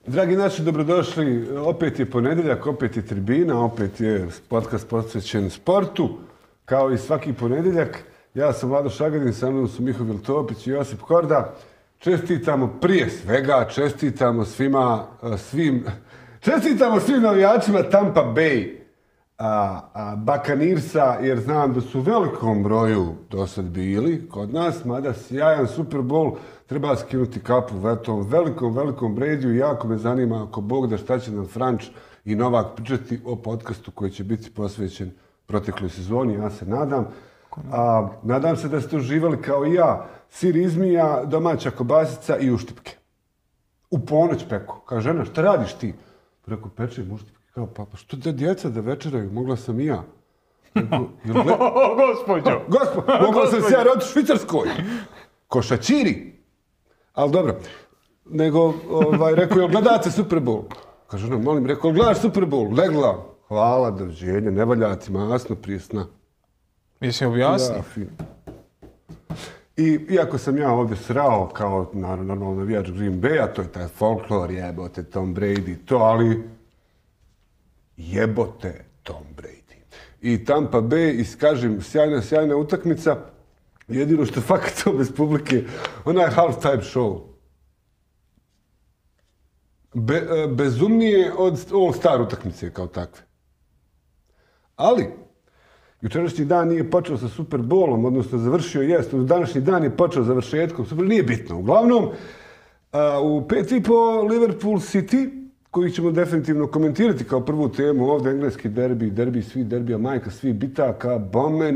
Dragi naši, dobrodošli. Opet je ponedjeljak, opet je tribina, opet je podcast posvećen sportu. Kao i svaki ponedjeljak, ja sam Vlado Šagadin, sa mnom su Mihovil Topić i Josip Korda. Čestitamo prije svega, čestitamo svim navijačima Tampa Bay Buccaneersa, jer znam da su u velikom broju do sad bili kod nas, mada sjajan Super Bowl, treba skinuti kapu tom velikom Bradyu i jako me zanima, ako Bog da, šta će nam Franč i Novak pričati o podcastu koji će biti posvećen protekloj sezoni, ja se nadam. Nadam se da ste uživali kao i ja, sir izmija, domaća kobasica i uštipke. U ponoć peku. Kao žena, šta radiš ti? Rekao, pečem uštipke. Kao, pa što da djeca da večeraju? Mogla sam i ja. Gospođo! Mogla sam se ja roditi u Švicarskoj. Košačiri. Ali dobro. Nego, rekao, jel gledate Super Bowl? Kaže, no, molim, rekao, jel gledaš Super Bowl? Legla. Hvala, doviđenja, ne valja ti masno prije sna. Jesi objasnio? Ja, fino. I iako sam ja ovdje srao kao normalno navijač Green Bay-a, to je taj folklor, jebote Tom Brady, to, ali jebote Tom Brady. I Tampa Bay, kažem, sjajna utakmica, jedino što fakat to bez publike, onaj halftime show. Bezumnije od All-Star utakmice kao takve. Ali, jučerašnji dan nije počeo sa Super Bowlom, odnosno završio jest. Današnji dan je počeo završetkom. Super, nije bitno. Uglavnom, u 5:30 Liverpool City, koji ćemo definitivno komentirati kao prvu temu, ovdje engleski derbi, svi derbija, majka, svi bitaka, bome,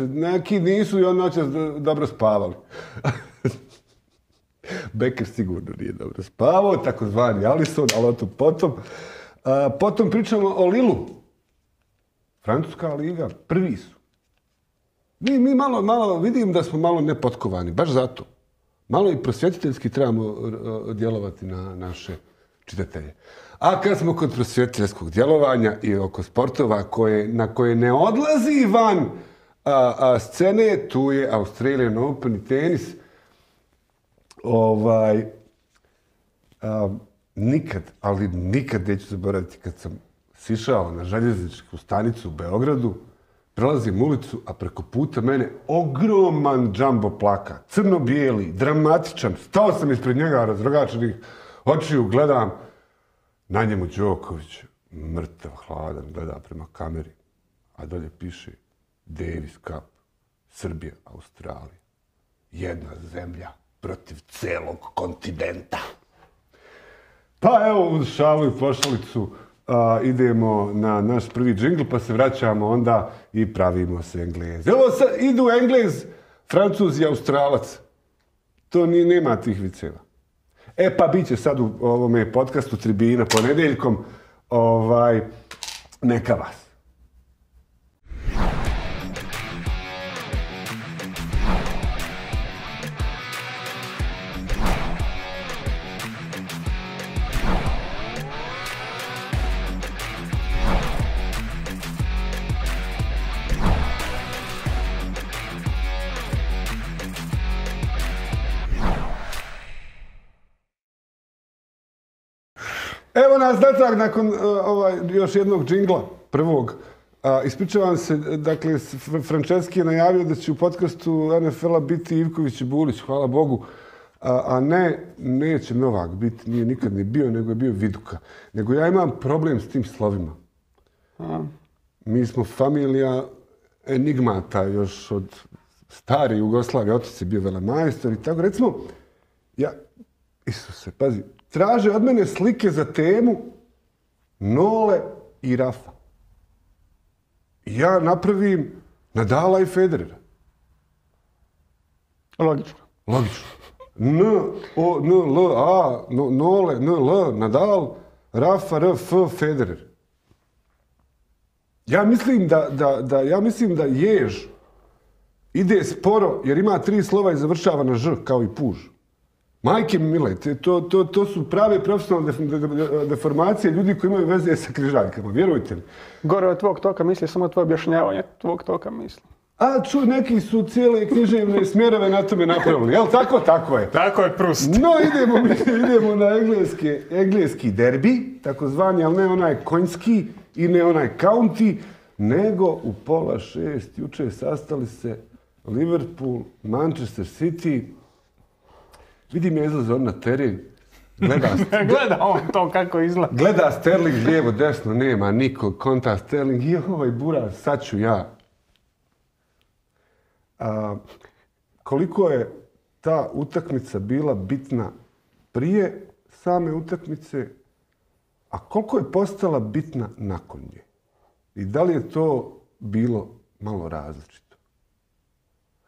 neki nisu i on noćas dobro spavali. Becker sigurno nije dobro spavao, takozvani Alisson, ali o tom potom. Potom pričamo o Lilu. Francuska liga, prvi su. Mi malo vidim da smo malo nepotkovani, baš zato. Malo i prosvjetiteljski trebamo djelovati na naše čitatelje. A kad smo kod prosvjetiteljskog djelovanja i oko sportova na koje ne odlazi van scene, tu je Australian Open i tenis. Nikad neću zaboraviti kad sam sišao na željezničku stanicu u Beogradu, prelazim ulicu, a preko puta mene ogroman jumbo plakat, crno-bijeli, dramatičan. Stao sam ispred njega, razrogačenih očiju, gledam. Na njemu Đoković, mrtav, hladan, gleda prema kameri, a dolje piše Davis Cup, Srbija, Australija. Jedna zemlja protiv celog kontinenta. Pa evo, uz šalu i pošalicu, idemo na naš prvi džingl, pa se vraćamo onda i pravimo se Englezi. Evo sad idu Englez, Francuz i Australac. To nema tih viceva. Pa bit će sad u ovome podcastu Tribina ponedjeljkom, neka vas. Evo nas natrag nakon još jednog džingla, prvog. Ispričavam se, dakle, Franceski je najavio da će u podcastu NFL-a biti Ivković i Bulić, hvala Bogu. Neće Novak biti, nije nikad ni bio, nego je bio Viduka. Nego ja imam problem s tim slovima. Mi smo familija enigmata još od stare Jugoslavije, otac je bio velemajstor i tako. Recimo, Isuse, pazi, traže od mene slike za temu Nole i Rafa. Ja napravim Nadala i Federera. Logično. N-O-N-L-A, Nole, N-L, Nadal, Rafa, R-F, Federer. Ja mislim da jež ide sporo jer ima 3 slova i završava na Ž, kao i puž. Majke mi mile, to su prave profesionalne deformacije ljudi koji imaju veze sa križaljkama, vjerujte mi. Gore od tvog toka misli, samo tvoje objašnjavanje tvog toka misli. A čuj, neki su cijele književne smjerove na tome napravili. Jel tako? Tako je. Tako je Proust. No, idemo na engleski derbi, takozvani, ali ne onaj konjski i ne onaj county, nego u 5:30 juče sastali se Liverpool, Manchester City. Vidim ja izlaze on na teren, Gleda on to kako izgleda. gleda Sterling lijevo, desno, nema nikog, konta Sterling, i ovaj buraz, sad ću ja. Koliko je ta utakmica bila bitna prije same utakmice, a koliko je postala bitna nakon nje? I da li je to bilo malo različito?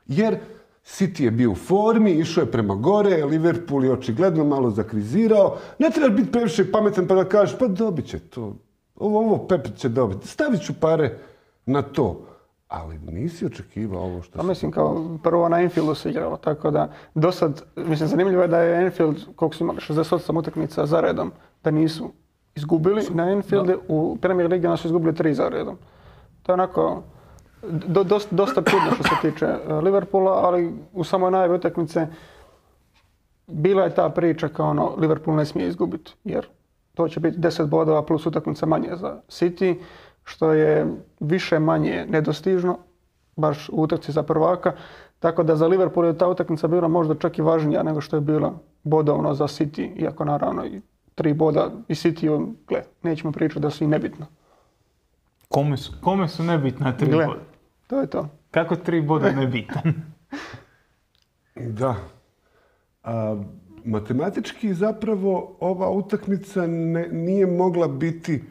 Jer City je bio u formi, išao je prema gore, Liverpool je očigledno malo zakrizirao. Ne trebaš biti previše pametan pa da kažeš, pa dobit će to. Ovo Pep će dobiti. Stavit ću pare na to. Ali nisi očekivao ovo što Pa mislim, kao prvo na Anfieldu se igralo, tako da dosad, mislim, zanimljivo je da je Anfield, koliko su imali, 68 utakmica za redom, da nisu izgubili na Anfieldu, u Premier Ligi su izgubili 3 za redom. To je onako dosta čudno što se tiče Liverpoola, ali u samoj najavi utakmice bila je ta priča kao ono, Liverpool ne smije izgubiti, jer to će biti 10 bodova plus utakmica manje za City, što je više manje nedostižno, baš u utakmici za prvaka. Tako da za Liverpool je ta utakmica bila možda čak i važnija nego što je bila bodovno za City, iako naravno i 3 boda i City, nećemo pričati da su i nebitno. Kome su nebitna 3 boda? To je to. Kako 3 boda nebitan? Da. Matematički zapravo ova utakmica nije mogla biti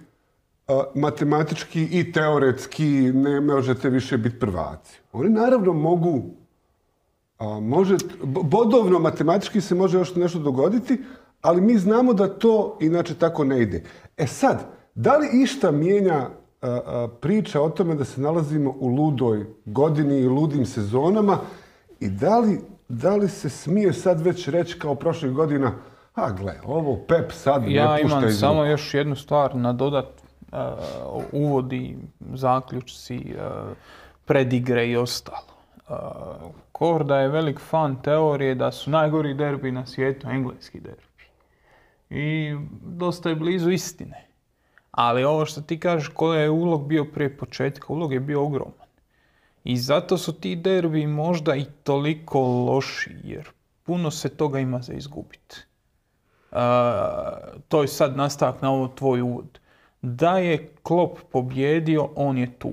matematički i teoretski ne možete više biti prvaci. Oni naravno mogu, bodovno matematički se može još nešto dogoditi, ali mi znamo da to inače tako ne ide. E sad, da li išta mijenja priča o tome da se nalazimo u ludoj godini i ludim sezonama i da li se smije sad već reći kao prošlih godina, gle, ovo Pep sad ne pušta iz ruku. Ja imam samo još jednu stvar nadodat. Uvodi, zaključci, predigre i ostalo. Korda je velik fan teorije da su najgori derbi na svijetu engleski derbi. I dosta je blizu istine. Ali ovo što ti kažeš, koji je ulog bio prije početka, ulog je bio ogroman. I zato su ti derbi možda i toliko loši, jer puno se toga ima za izgubiti. To je sad nastavak na ovo tvoj uvod. Da je Klopp pobjedio, on je tu.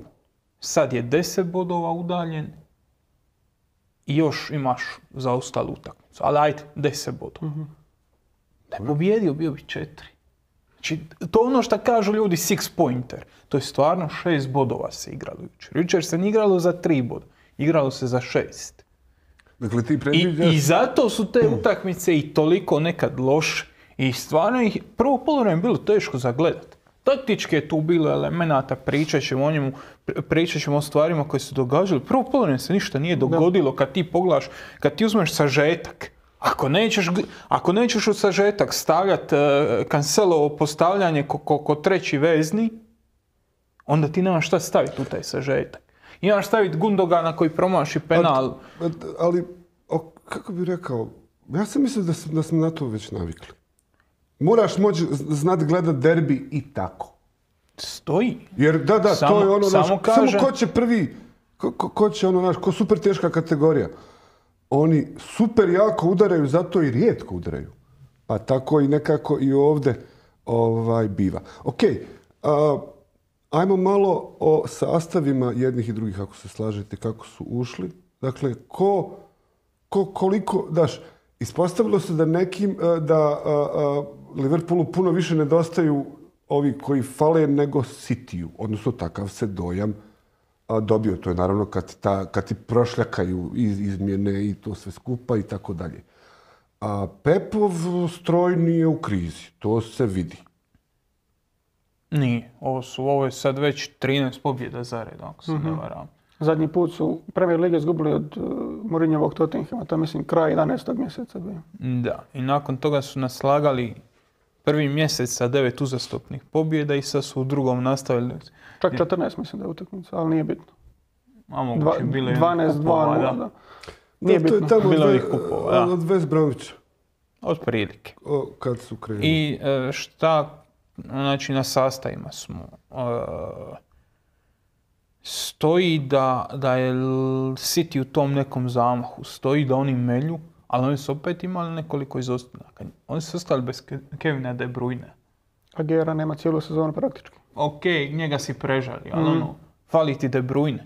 Sad je 10 bodova udaljen i još imaš zaostalu utakmicu. Ali ajde, 10 bodova. Da je pobjedio, bio bi 4. Znači, to je ono što kažu ljudi 6 pointer. To je stvarno 6 bodova se igralo jučer. Jučer se ne igralo za 3 boda. Igralo se za 6. Dakle, ti predviđaš... I zato su te utakmice i toliko nekad loše. I stvarno ih prvo poluvreme bilo teško za gledat. Taktički je tu bilo elemenata, pričat ćemo o njemu, pričat ćemo o stvarima koje se događale. Prvo poluvreme se ništa nije dogodilo kad ti pogledaš, kad ti uzmeš sažetak. Ako nećeš u sažetak stavljati Cancelovo postavljanje ko treći vezni, onda ti nemaš šta staviti u taj sažetak. Imaš staviti Gundogana koji promaši penal. Ali, kako bih rekao, ja sam mislio da smo na to već navikli. Moraš moći znati gledat derbi i tako. Stoji. Jer da, samo, to je ono, samo ko će prvi, ko će ono, ko super teška kategorija. Oni super jako udaraju, zato i rijetko udaraju. Pa tako i nekako i ovdje biva. Ok, ajmo malo o sastavima jednih i drugih, ako se slažete, kako su ušli. Dakle, koliko, ispostavilo se da Liverpoolu puno više nedostaju ovi koji fale nego Cityu. Odnosno, takav se dojam dobio. To je naravno kad ti prošljakaju izmjene i to sve skupa i tako dalje. A Pepov stroj nije u krizi. To se vidi. Nije. Ovo je sad već 13 pobjeda za red, ako se ne varam. Zadnji put su Premier Lige izgubili od Mourinhovog Tottenhama, to mislim kraj 11. mjeseca bio. Da, i nakon toga su naslagali prvi mjesec sa 9 uzastopnih pobjeda i sad su u drugom nastavili. Čak 14 mislim da je utakmica, ali nije bitno. A moguće bile 12-2, da. Nije to je bitno. tamo Bilo ovih kupova, da. od West Bromwicha, Otprilike. kad su krenuli. I šta, znači na sastavima smo, stoji da je City u tom nekom zamahu, stoji da oni melju, ali oni su opet imali nekoliko izostanaka. Oni su ostali bez Kevina De Bruyne. Agüero nema cijelu sezonu praktički. Ok, njega si prežali, ali fali ti De Bruyne.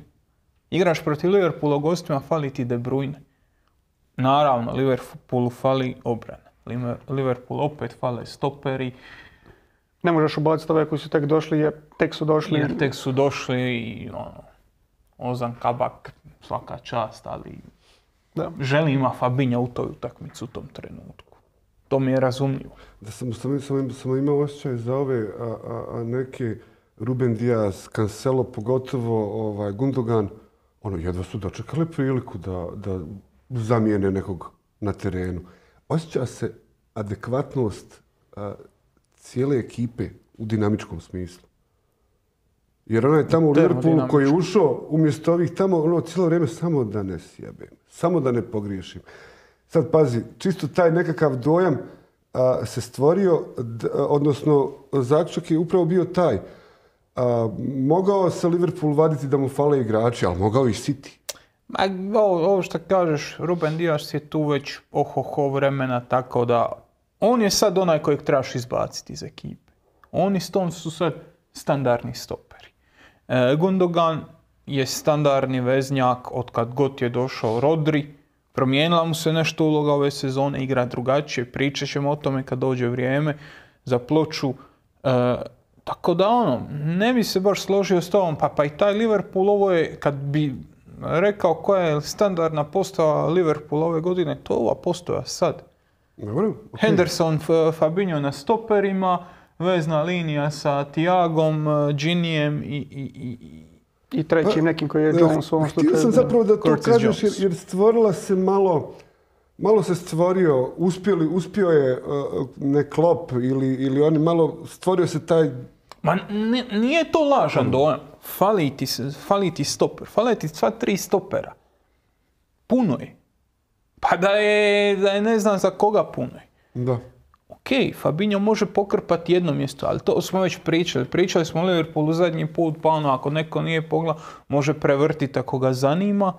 Igraš protiv Liverpoola u gostima, fali ti De Bruyne. Naravno, Liverpoolu fali obrana. Liverpool opet fale stoperi. Ne možeš ubaciti ove koji su tek došli, jer tek su došli i Ozan Kabak, svaka čast, ali da. želi ima Fabinho u toj utakmici u tom trenutku. To mi je razumljivo. Da sam imao osjećaj za ove neke Ruben Dias, Cancelo, pogotovo Gundogan, jedva su dočekali priliku da zamijene nekog na terenu. Osjeća se adekvatnost cijele ekipe u dinamičkom smislu. Jer onaj tamo u Liverpoolu koji je ušao, umjesto ovih tamo, cijelo vrijeme samo da ne sjebem, samo da ne pogriješim. Sad pazi, čisto taj nekakav dojam se stvorio, odnosno zaključak je upravo bio taj. Mogao se Liverpool vaditi da mu fale igrači, ali mogao i City. Ovo što kažeš, Ruben Dias je tu već vremena, tako da on je sad onaj kojeg trebaš izbaciti iz ekipe. Oni s tom su sad standardni stoperi. Gundogan je standardni veznjak od kad god je došao Rodri. Promijenila mu se nešto uloga ove sezone, igra drugačije, pričat ćemo o tome kad dođe vrijeme za ploču. Tako da ne bi se baš složio s tobom, pa i taj Liverpool, ovo je, kad bi rekao koja je standardna postava Liverpool ove godine, to je ova postava sad. Dobro, okay. Henderson, Fabinho na stoperima, vezna linija sa Thiagom, Ginijem i trećim nekim koji je Jones u ovom slučaju. Htio sam zapravo da to Curtis kažeš Jones. jer stvorila se malo se stvorio, uspio je ne Klopp ili oni malo, stvorio se taj... Ma nije to lažan dojam. Fali ti stoper. Fali ti sva 3 stopera. Puno je. Pa da je ne znam za koga puno je. Da. Ok, Fabinho može pokrpati jedno mjesto, ali to smo već pričali. Pričali smo o Liverpoolu zadnji put, pa ako neko nije pogledao, može prevrtiti ako ga zanima.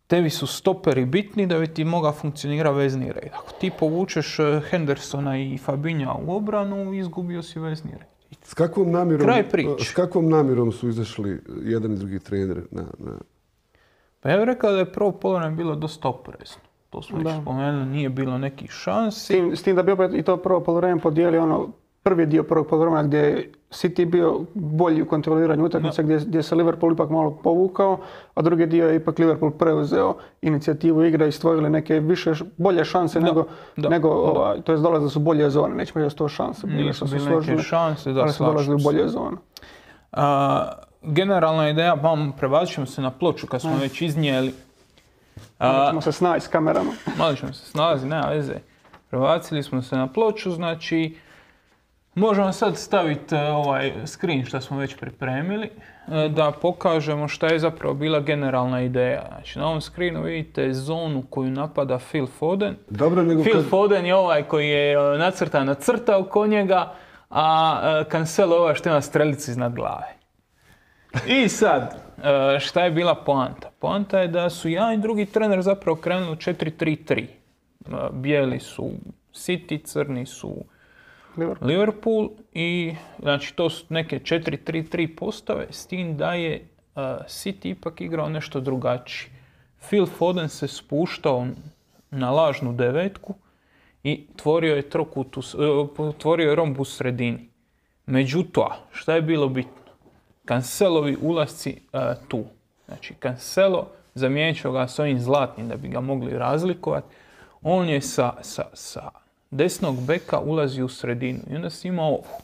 Tebi su stoperi bitni da bi ti mogao funkcionirati vezni red. Ako ti povučeš Hendersona i Fabinha u obranu, izgubio si vezni red. S kakvom namjerom su izašli jedan i drugi trener na... Pa ja bih rekao da je prvo polovreme bilo dosta oprezno. To smo već spomenuli, nije bilo nekih šansi. S tim da bi opet i to prvo polovreme podijelio prvi dio prvog polovremena gdje je City bio bolji u kontroliranju utakmice, gdje se Liverpool ipak malo povukao, a drugi dio je ipak Liverpool preuzeo inicijativu igre i stvorili neke bolje šanse to je dolazili su bolje zone, nećemo reći da su to šanse. Nisu bile neke šanse, da su dolazili u bolje zone. Generalna ideja, prebacit ćemo se na ploču kad smo već iznijeli. Ćemo se snaći s kamerama. Malo ćemo se snazi, nema veze. Prebacili smo se na ploču, znači možemo sad staviti ovaj screen što smo već pripremili, da pokažemo šta je zapravo bila generalna ideja. Znači na ovom screenu vidite zonu koju napada Phil Foden. Phil Foden je ovaj koji je nacrtana crta oko njega, a Cancelo ovaj što ima strelicu iznad glave. I sad, šta je bila poanta? Poanta je da su jedan i drugi trener zapravo krenuli u 4-3-3. Bijeli su City, crni su Liverpool i znači to su neke 4-3-3 postave, s tim da je City ipak igrao nešto drugačije. Phil Foden se spuštao na lažnu devetku i tvorio je romb u sredini. Međutim, šta je bilo bitno? Cancelovi ulasci tu. Znači, Cancelo, zamijenit ću ga s ovim zlatnim da bi ga mogli razlikovati. On je sa desnog beka ulazi u sredinu i onda si imao ovo.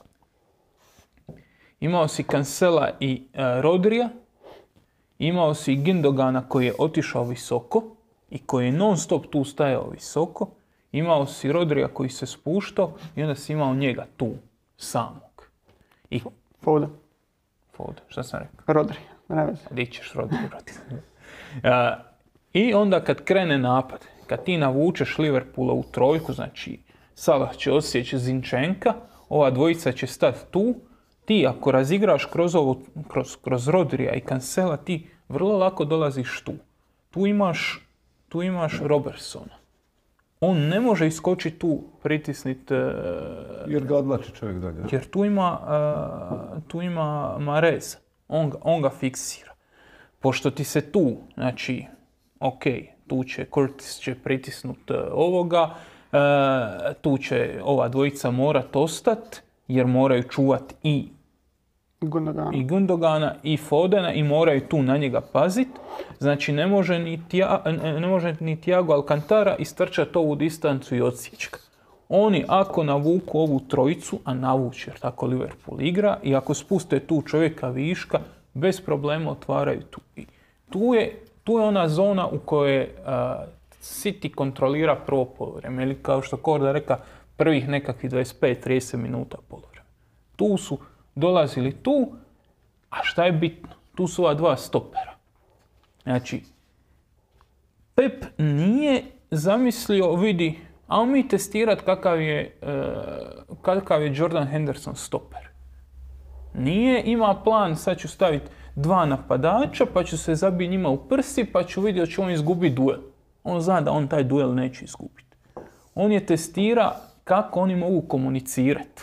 Imao si Cancela i Rodrija, imao si Gündogana koji je otišao visoko i koji je non stop tu stajao visoko. Imao si Rodrija koji se spuštao i onda si imao njega tu, samog. Foden. Šta sam rekao? Rodri. Ne vezi. Di ćeš odigrat. I onda kad krene napad, kad ti navučeš Liverpoola u trojku, znači Salah će osjeći Zinčenka, ova dvojica će stati tu, ti ako razigraš kroz Rodrija i Cancela, ti vrlo lako dolaziš tu. Tu imaš Robertsona. On ne može iskočiti tu, pritisniti... Jer ga odlači čovjek dalje. Jer tu ima Mahrez. On ga fiksira. Pošto ti se tu, znači, ok, tu će Curtis će pritisnuti ovoga, tu će ova dvojica morat ostat, jer moraju čuvati i Gundogana i Fodena i moraju tu na njega paziti. Znači ne može ni Thiago Alcantara istrčati ovu distancu i odsjeći ga. Oni ako navuku ovu trojicu, a navuče jer tako Liverpool igra, i ako spuste tu čovjeka viška, bez problema otvaraju tu. I tu je ona zona u kojoj City kontrolira prvo poluvreme. Ili kao što Korda reka, prvih nekakvih 25-30 minuta poluvreme. Tu su dolazili tu, a šta je bitno? Tu su ova dva stopera. Znači, Pep nije zamislio, vidi, a mi testirat kakav je Jordan Henderson stoper. Nije ima plan, sad ću staviti dva napadača, pa ću se zabiti njima u prsi, pa ću vidjeti da će on izgubiti duel. On zna da on taj duel neće izgubiti. On je testira kako oni mogu komunicirati.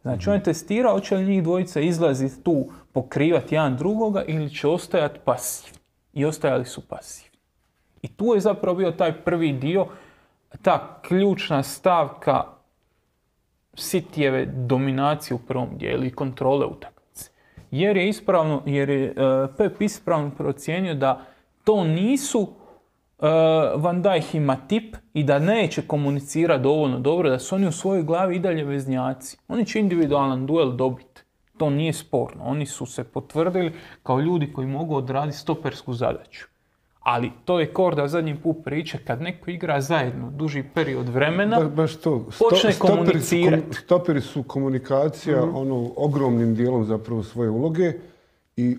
Znači, on je testirao hoće li njih dvojica izlaziti tu, pokrivati jedan drugoga ili će ostajati pasivni. I ostajali su pasivni. I tu je zapravo bio taj prvi dio, ta ključna stavka Cityjeve dominacije u prvom dijelu i kontrole utakmice. Jer je Pep ispravno procijenio da to nisu Van Dijk i Matip i da neće komunicirati dovoljno dobro, da su oni u svojoj glavi i dalje veznjaci. Oni će individualan duel dobiti. To nije sporno. Oni su se potvrdili kao ljudi koji mogu odraditi stopersku zadaću. Ali to je Korda zadnji put priče, kad neko igra zajedno duži period vremena, počne komunicirati. Stoperi su komunikacija ogromnim dijelom zapravo svoje uloge i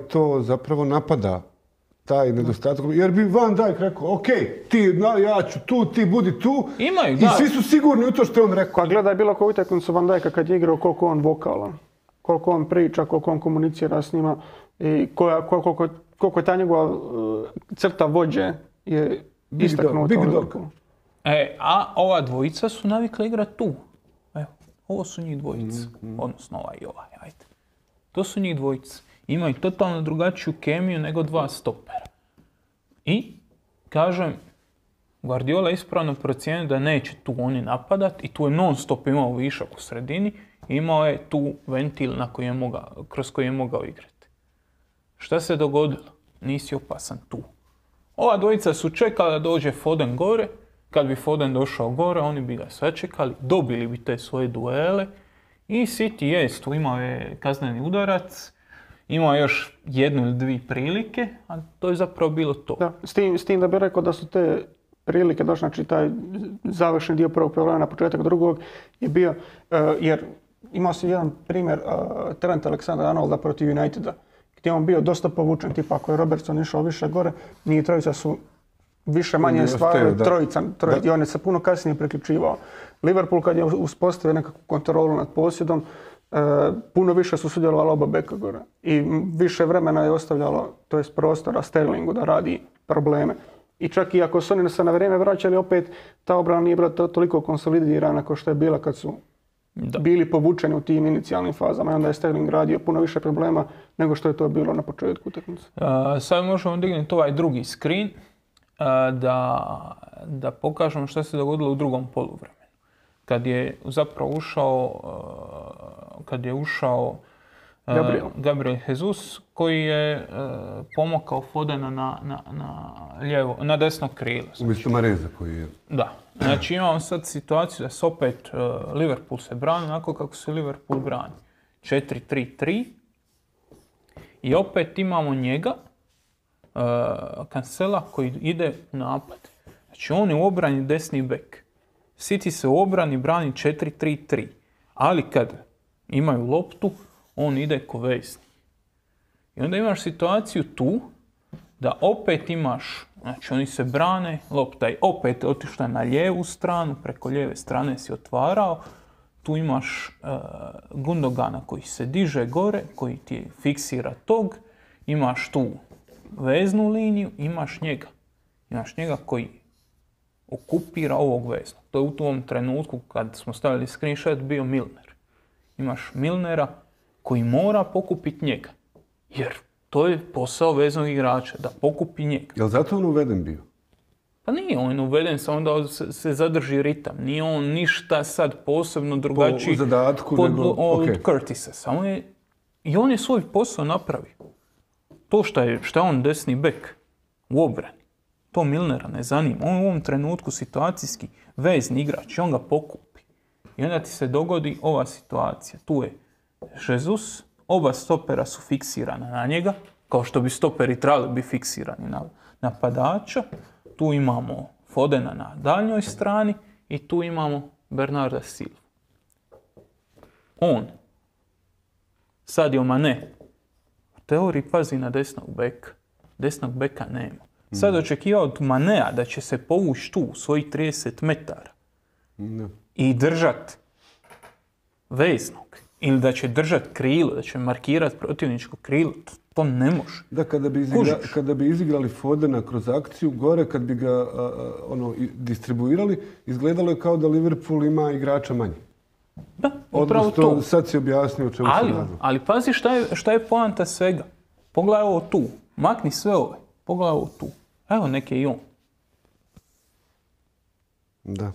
to zapravo napada taj nedostatak. Jer bi Van Dijk rekao, ok, ja ću tu, ti budi tu. Imaju, i svi su sigurni u to što je on rekao. Pa gledaj bilo koju utakmicu Van Dijka kad je igrao, koliko on vokalan, koliko on priča, koliko on komunicira s njima i koliko je ta njegova crta vođe je istaknuta. Big dog. A ova dvojica su navikli igrati tu. Evo, ovo su njih dvojica. Odnosno ovaj i ovaj, ajde. To su njih dvojica. Imaju totalno drugačiju kemiju nego dva stopera. I, kažem, Guardiola je ispravno procijenio da neće tu oni napadati i tu je non stop imao višak u sredini i imao je tu ventil kroz koji je mogao igrati. Šta se dogodilo? Nisi opasan tu. Ova dvojica su čekala da dođe Foden gore. Kad bi Foden došao gore, oni bi ga sačekali, dobili bi te svoje duele i City tu imao je kazneni udarac, imao još jednu ili dvije prilike, a to je zapravo bilo to. Da, s tim da bih rekao da su te prilike došle, znači taj završni dio prvog poluvremena na početak drugog je bio, jer imao si jedan primjer Trent Alexander-Arnolda protiv Uniteda, gdje je on bio dosta povučen, tipa ako je Robertson išao više gore, njih trojica su više manje stvarali trojica i on je se puno kasnije priključivao. Liverpool kad je uspostavio nekakvu kontrolu nad posjedom, puno više su sudjelovali oba beka gore i više vremena je ostavljalo, to jest prostora Sterlingu da radi probleme. I čak i ako su oni se na vrijeme vraćali, opet ta obrana nije bila toliko konsolidirana kao što je bila kad su bili povučeni u tim inicijalnim fazama i onda je Sterling radio puno više problema nego što je to bilo na početku utakmice. Sad možemo dignuti ovaj drugi screen da pokažemo što se dogodilo u drugom poluvremenu. Kad je zapravo ušao Gabriel Jesus koji je pomogao Fodena na desno krilo. Umjesto Mahreza koji je... Da. Znači imamo sad situaciju da se opet Liverpool se brani onako kako se Liverpool brani. 4-3-3 i opet imamo njega, Cancela koji ide u napad. Znači on je u obrani desni bek. City se u obrani brani 4-3-3. Ali kad imaju loptu, on ide ko vezni. I onda imaš situaciju tu da opet imaš, znači oni se brane, lopta je opet otišla na lijevu stranu, preko lijeve strane si otvarao, tu imaš Gundogana koji se diže gore, koji ti fiksira tog, imaš tu veznu liniju, imaš njega. Imaš njega koji okupira ovog veznog. To je u tom trenutku kad smo stavili screenshot bio Milner. Imaš Milnera koji mora pokupiti njega. Jer to je posao veznog igrača, da pokupi njega. Jel zato on uveden bio? Pa nije on uveden, samo da se zadrži ritam. Nije on ništa sad posebno drugačiji po zadatku od Curtisa. Samo je, i on je svoj posao napravio. To što je on desni bek u obrani, to Milnera ne zanima. On u ovom trenutku situacijski vezni igrač i on ga pokupi. I onda ti se dogodi ova situacija. Tu je Jesus, oba stopera su fiksirana na njega, kao što bi stoperi trebali biti fiksirani na napadača. Tu imamo Fodena na daljnjoj strani i tu imamo Bernarda Silvu. On, Sadio Mane, u teoriji pazi na desnog beka. Desnog beka nema. Sad očekivao od Manea da će se povući tu svojih 30 metara i držat veznog. Ili da će držat krilo, da će markirat protivničko krilo. To ne može. Da, kada bi izigrali Fodena kroz akciju gore, kad bi ga distribuirali, izgledalo je kao da Liverpool ima igrača manje. Da, upravo to. Sad si objasnio o čemu se radi. Ali pazi šta je poanta svega. Pogledaj ovo tu. Makni sve ove. Pogledaj ovo tu. Evo neke i on. Da.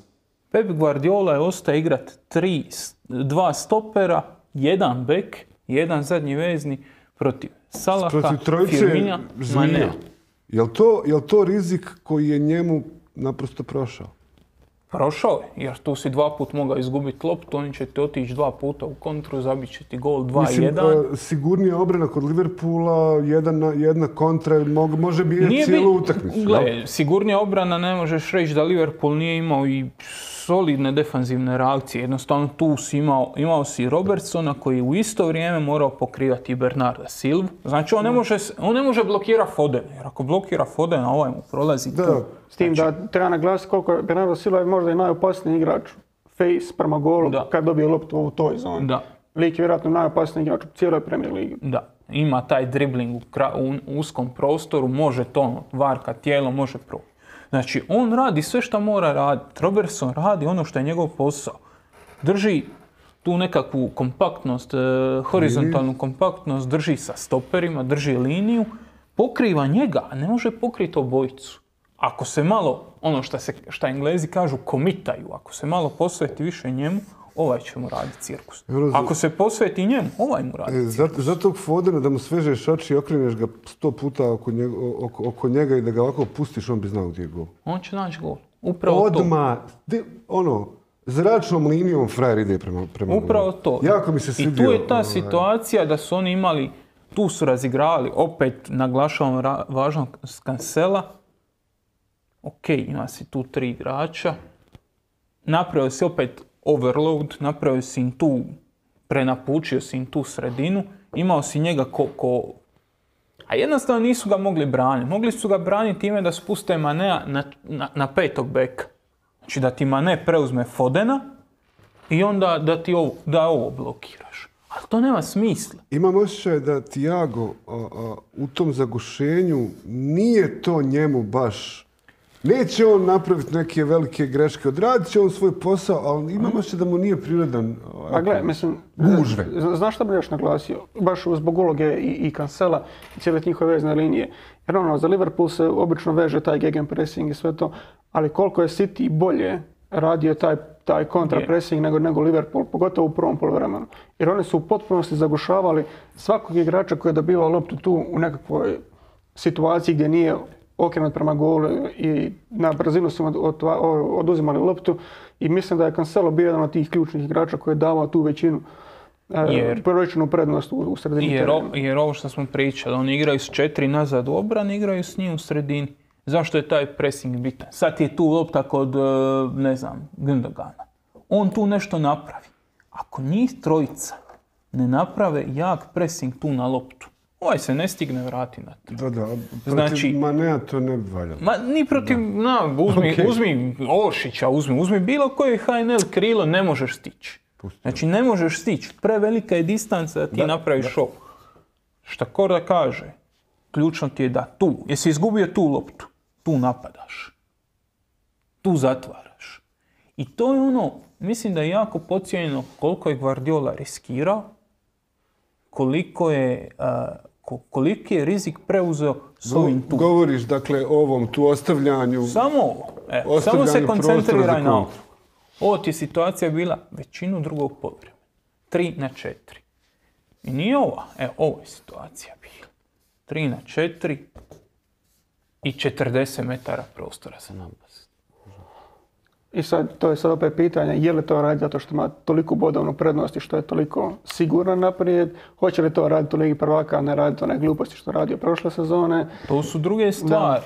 Pep Guardiola je ostao igrat 2 stopera, 1 bek, 1 zadnji vezni protiv Salaha, Firmina, Manea. Jel to rizik koji je njemu naprosto prošao? Prošao je, jer tu si 2 puta mogao izgubiti loptu, oni će ti otići 2 puta u kontru, zabit će ti gol 2-1. Sigurnija obrana kod Liverpoola, jedna kontra, može biti cijelu utakmicu. Gle, sigurnija obrana ne možeš reći da Liverpool nije imao i solidne defanzivne reakcije. Jednostavno tu si imao si Robertsona koji u isto vrijeme morao pokrivati i Bernarda Silvu. Znači on ne može blokirati Fodena, jer ako blokira Fodena ovaj mu prolazi tu. S tim da treba naglasiti koliko je Bernardo Silva je možda i najopasniji igrač face prema golu kad dobije loptu u toj zoni. Da. Lik je vjerojatno najopasniji igrač u cijeloj Premier ligi. Da. Ima taj dribling u uskom prostoru, može to varka tijelo, može proći. Znači, on radi sve što mora raditi. Robertson radi ono što je njegov posao. Drži tu nekakvu kompaktnost, horizontalnu kompaktnost, drži sa stoperima, drži liniju, pokriva njega, a ne može pokriti obojicu. Ako se malo, ono što Englezi kažu, komitaju, ako se malo posveti više njemu, ovaj će mu raditi cirkus. Ako se posveti njemu, ovaj mu radi cirkus. Zato Fodena da mu svežeš oči i okreneš ga 100 puta oko njega i da ga ovako pustiš, on bi znao gdje je gol. On će naći gol. Upravo odmah, zračnom linijom frajer ide prema upravo to. Jako mi se svidio. I tu je ta situacija da su oni imali, tu su razigravali, opet naglašavam važnost Cancela. Ok, ima si tu 3 igrača. Napravio si opet overload, napravio si im tu, prenapučio si im tu sredinu. Imao si njega a jednostavno nisu ga mogli braniti. Mogli su ga braniti time da spuste Manea na 5. beka. Znači da ti Mane preuzme Fodena i onda da ovo blokiraš. Ali to nema smisla. Imam osjećaj da Thiago u tom zagušenju nije to njemu baš... Neće on napraviti neke velike greške, odradit će on svoj posao, ali imam osjećaj da mu nije prirodan gužve. Znaš šta bi još naglasio? Baš zbog uloge i Cancela i cijele njihove vezne linije. Jer za Liverpool se obično veže taj gegenpressing i sve to, ali koliko je City bolje radio taj kontrapressing nego Liverpool, pogotovo u prvom poluvremenu. Jer oni su u potpunosti zagušavali svakog igrača koji je dobivao loptu tu u nekakvoj situaciji gdje nije okrenut prema golu i na brzinu su oduzimali loptu i mislim da je Cancelo bio jedan od tih ključnih igrača koji je davao tu većinu proročenu prednost u sredini terena. Jer ovo što smo pričali, oni igraju s 4 nazad u obrani, igraju s njim u sredini. Zašto je taj pressing bitan? Sad je tu lopta kod, Gündogana. On tu nešto napravi. Ako njih trojica ne naprave jak pressing tu na loptu, ovaj se ne stigne vratiti na to. Da, Znači- protiv Manea to ne valja. Ma ni protiv, uzmi Oršića, uzmi bilo koje HNL krilo, ne možeš stići. Znači ne možeš stići, prevelika je distanca da ti napraviš šov. Šta Korda kaže, ključno ti je da tu, jesi izgubio tu loptu, tu napadaš, tu zatvaraš. I to je ono, mislim da je jako podcijenjeno koliko je Guardiola riskirao, koliki je rizik preuzeo s ovim tu. Govoriš dakle o ovom tu ostavljanju... Samo ovo. Samo Ostavljanje se koncentriraj prostora za na ovo. kontru. Ovo ti je situacija bila većinu drugog poluvremena. 3-4. I nije ova. Ovo je situacija bila. 3-4 i 40 metara prostora za napast. I sad, to je sad opet pitanje, je li to raditi zato što ima toliko bodovnu prednost i što je toliko siguran naprijed, hoće li to raditi u Ligi prvaka, a ne raditi one gluposti što je radio prošle sezone. To su druge stvari.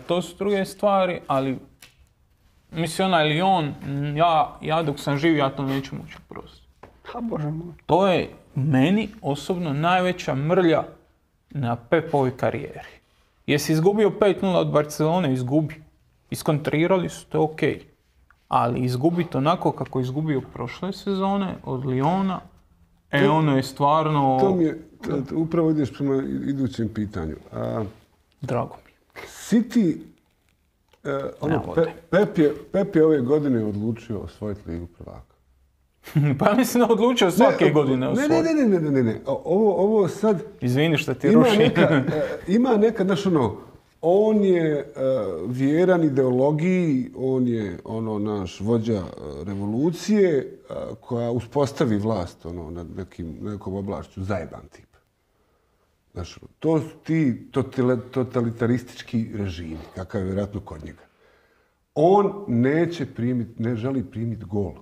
To su druge stvari, ali mislim onaj Lyon, ja dok sam živ, ja to neću moći oprostiti. Ha, Bože moj. To je meni osobno najveća mrlja na Pepovoj karijeri. Jesi izgubio 5-0 od Barcelone, izgubi. Iskontrirali su, to je okej. Ali izgubiti onako kako je izgubio prošle sezone od Lyona, ono je stvarno... To mi je, upravo ideš prema idućem pitanju. Drago mi. City, Pep je ove godine odlučio osvojiti Ligu prvaka. Pa mislim da odlučio svake godine osvojiti. Ne. Ovo sad... Izvini što ti rušim. Ima neka, znaš ono, on je vjeran ideologiji, on je naš vođa revolucije koja uspostavi vlast nad nekom oblašću, zajeban tip. Znaš, to su ti totalitaristički režimi, kakav je vjerojatno kod njega. On ne želi primiti gol.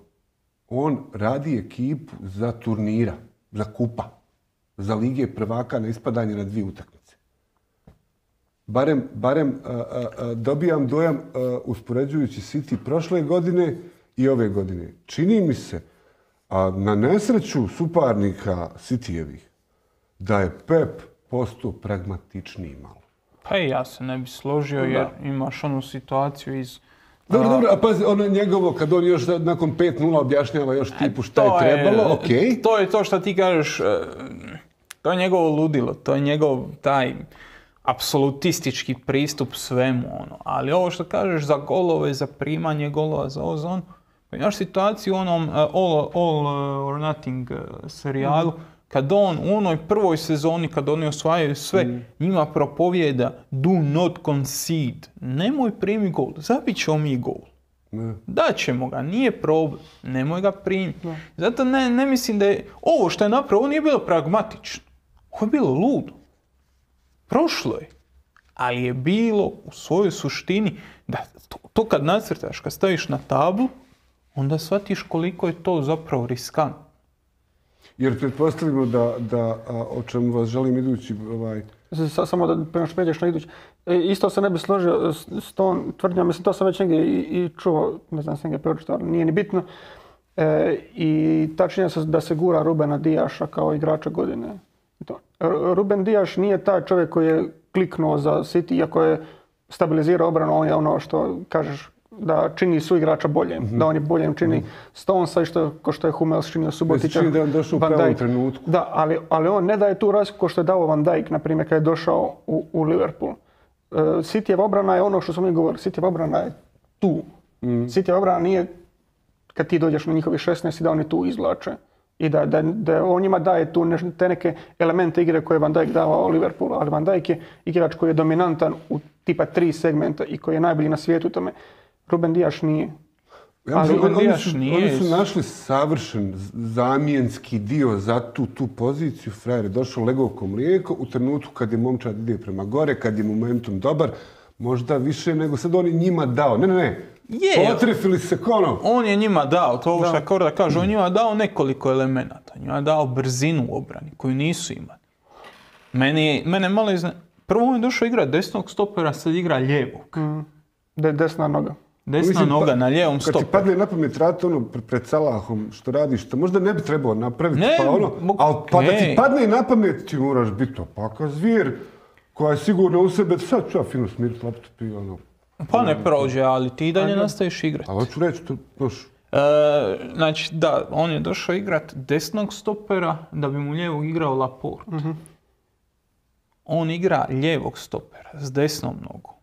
On radi ekipu za turnira, za kupa, za Lige prvaka na ispadanje na 2 utakmice. Barem dobijam dojam uspoređujući City prošle godine i ove godine. Čini mi se, na nesreću suparnika Cityjevih, da je Pep postao pragmatičniji malo. Pa i ja se ne bi složio jer imaš onu situaciju iz... Dobro, a pazi, ono njegovo, kad on još nakon 5-0 objašnjava još tipu šta je trebalo, okej. To je to što ti kažeš, to je njegovo ludilo, to je njegov taj apsolutistički pristup svemu, Ali ovo što kažeš za golove, za primanje golova, za ozon, pa imaš situaciju u onom All or Nothing serijalu, kad on u onoj prvoj sezoni, kad oni osvajaju sve, njima propovijeda do not concede. Nemoj primi gol, zabit ćemo mi gol. Daćemo ga, nije problem, nemoj ga primiti. Zato ne mislim da je ovo što je napravio, ovo nije bilo pragmatično. Ovo je bilo ludo. Prošlo je. Ali je bilo u svojoj suštini da to kad nacrtaš, kad staviš na tablu, onda shvatiš koliko je to zapravo riskantno. Jer pretpostavimo da o čemu vas želim idući... Samo da prema što pređeš na idući. Isto se ne bi složio s tom tvrdnjom, mislim to sam već negdje i čuo, ne znam se negdje pročitao, ali nije ni bitno. I ta činjenica da se gura Rubena Diaša kao igrača godine. Ruben Diaš nije taj čovjek koji je kliknuo za City, iako je stabilizirao obranu, on je ono što kažeš da čini su igrača boljem, da on je boljem čini Stonesa i ko što je Hummels činio Subotića. Čini da je on došao u pravom trenutku. Da, ali on ne daje tu razliku ko što je dao Van Dijk, na primjer, kad je došao u Liverpool. Cityjeva obrana je ono što smo mi govorili, Cityjeva obrana je tu. Cityjeva obrana nije kad ti dođeš na njihovi 16 i da oni tu izvlače. I da on njima daje tu te neke elemente igre koje je Van Dijk davao Liverpoolu, ali Van Dijk je igrač koji je dominantan u tipa 3 segmenta i koji je najbolji na svijetu u tome. Ruben Diaš nije. Oni su našli savršen zamjenski dio za tu poziciju. Frajer je došao legao ko mlijeko u trenutku kad je momčad ide prema gore, kad je momentum dobar, možda više nego sad on je njima dao. Ne. Potrefili se konom. On je njima dao, to ovo što Korda kaže, on je njima dao nekoliko elemenata. Njima je dao brzinu u obrani koju nisu imali. Mene malo prvo on je došao igrati desnog stopera, sad igra lijevog. Desna noga. Desna Mislim, noga na lijevom Kad ti stoperu. padne na pamet raditi ono pred Salahom što radiš, što možda ne bi trebao napraviti, Ne, pa ono, ali pa da ti ne. padne na pamet ti moraš biti opaka zvijer koja je sigurno u sebe, sad ću ja fino smiriti laptop i ono. Pa ne prođe, ali ti i dalje nastaviš igrati. Ali hoću reći, to, znaš, Znači, da, on je došao igrat desnog stopera da bi mu lijevog igrao Laporte. On igra lijevog stopera s desnom nogom.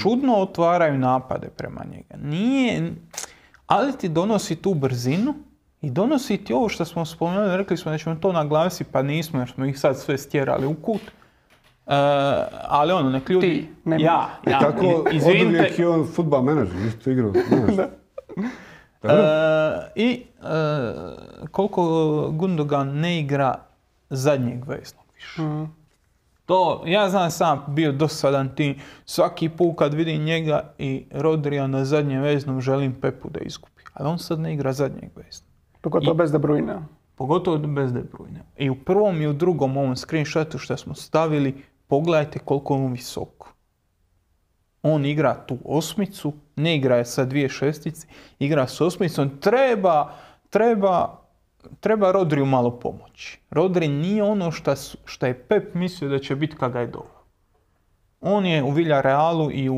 Čudno otvaraju napade prema njega. Nije, ali ti donosi tu brzinu i donosi ti ovo što smo spomenuli, rekli smo da ćemo to naglasiti, pa nismo jer smo ih sad sve stjerali u kut. Ali ono, nek ljudi... Ti, ne mi. ja, tako oduvijek je on futbal menadžer, isto igrao, znaš. Koliko Gundogan ne igra zadnjeg veznog više. To, ja znam sam bio dosadan tim, svaki put kad vidim njega i Rodrija na zadnjem veznom želim Pepu da izgubi. Ali on sad ne igra zadnjeg veznog. Pogotovo bez De Bruyne. Pogotovo bez De Bruyne. I u prvom i u drugom ovom screenshotu što smo stavili, pogledajte koliko je on visoko. On igra tu osmicu, ne igra je sa 2 šestice, igra s osmicom. Treba Rodriju malo pomoći. Rodri nije ono što je Pep mislio da će biti kada je doveo. On je u Villarealu i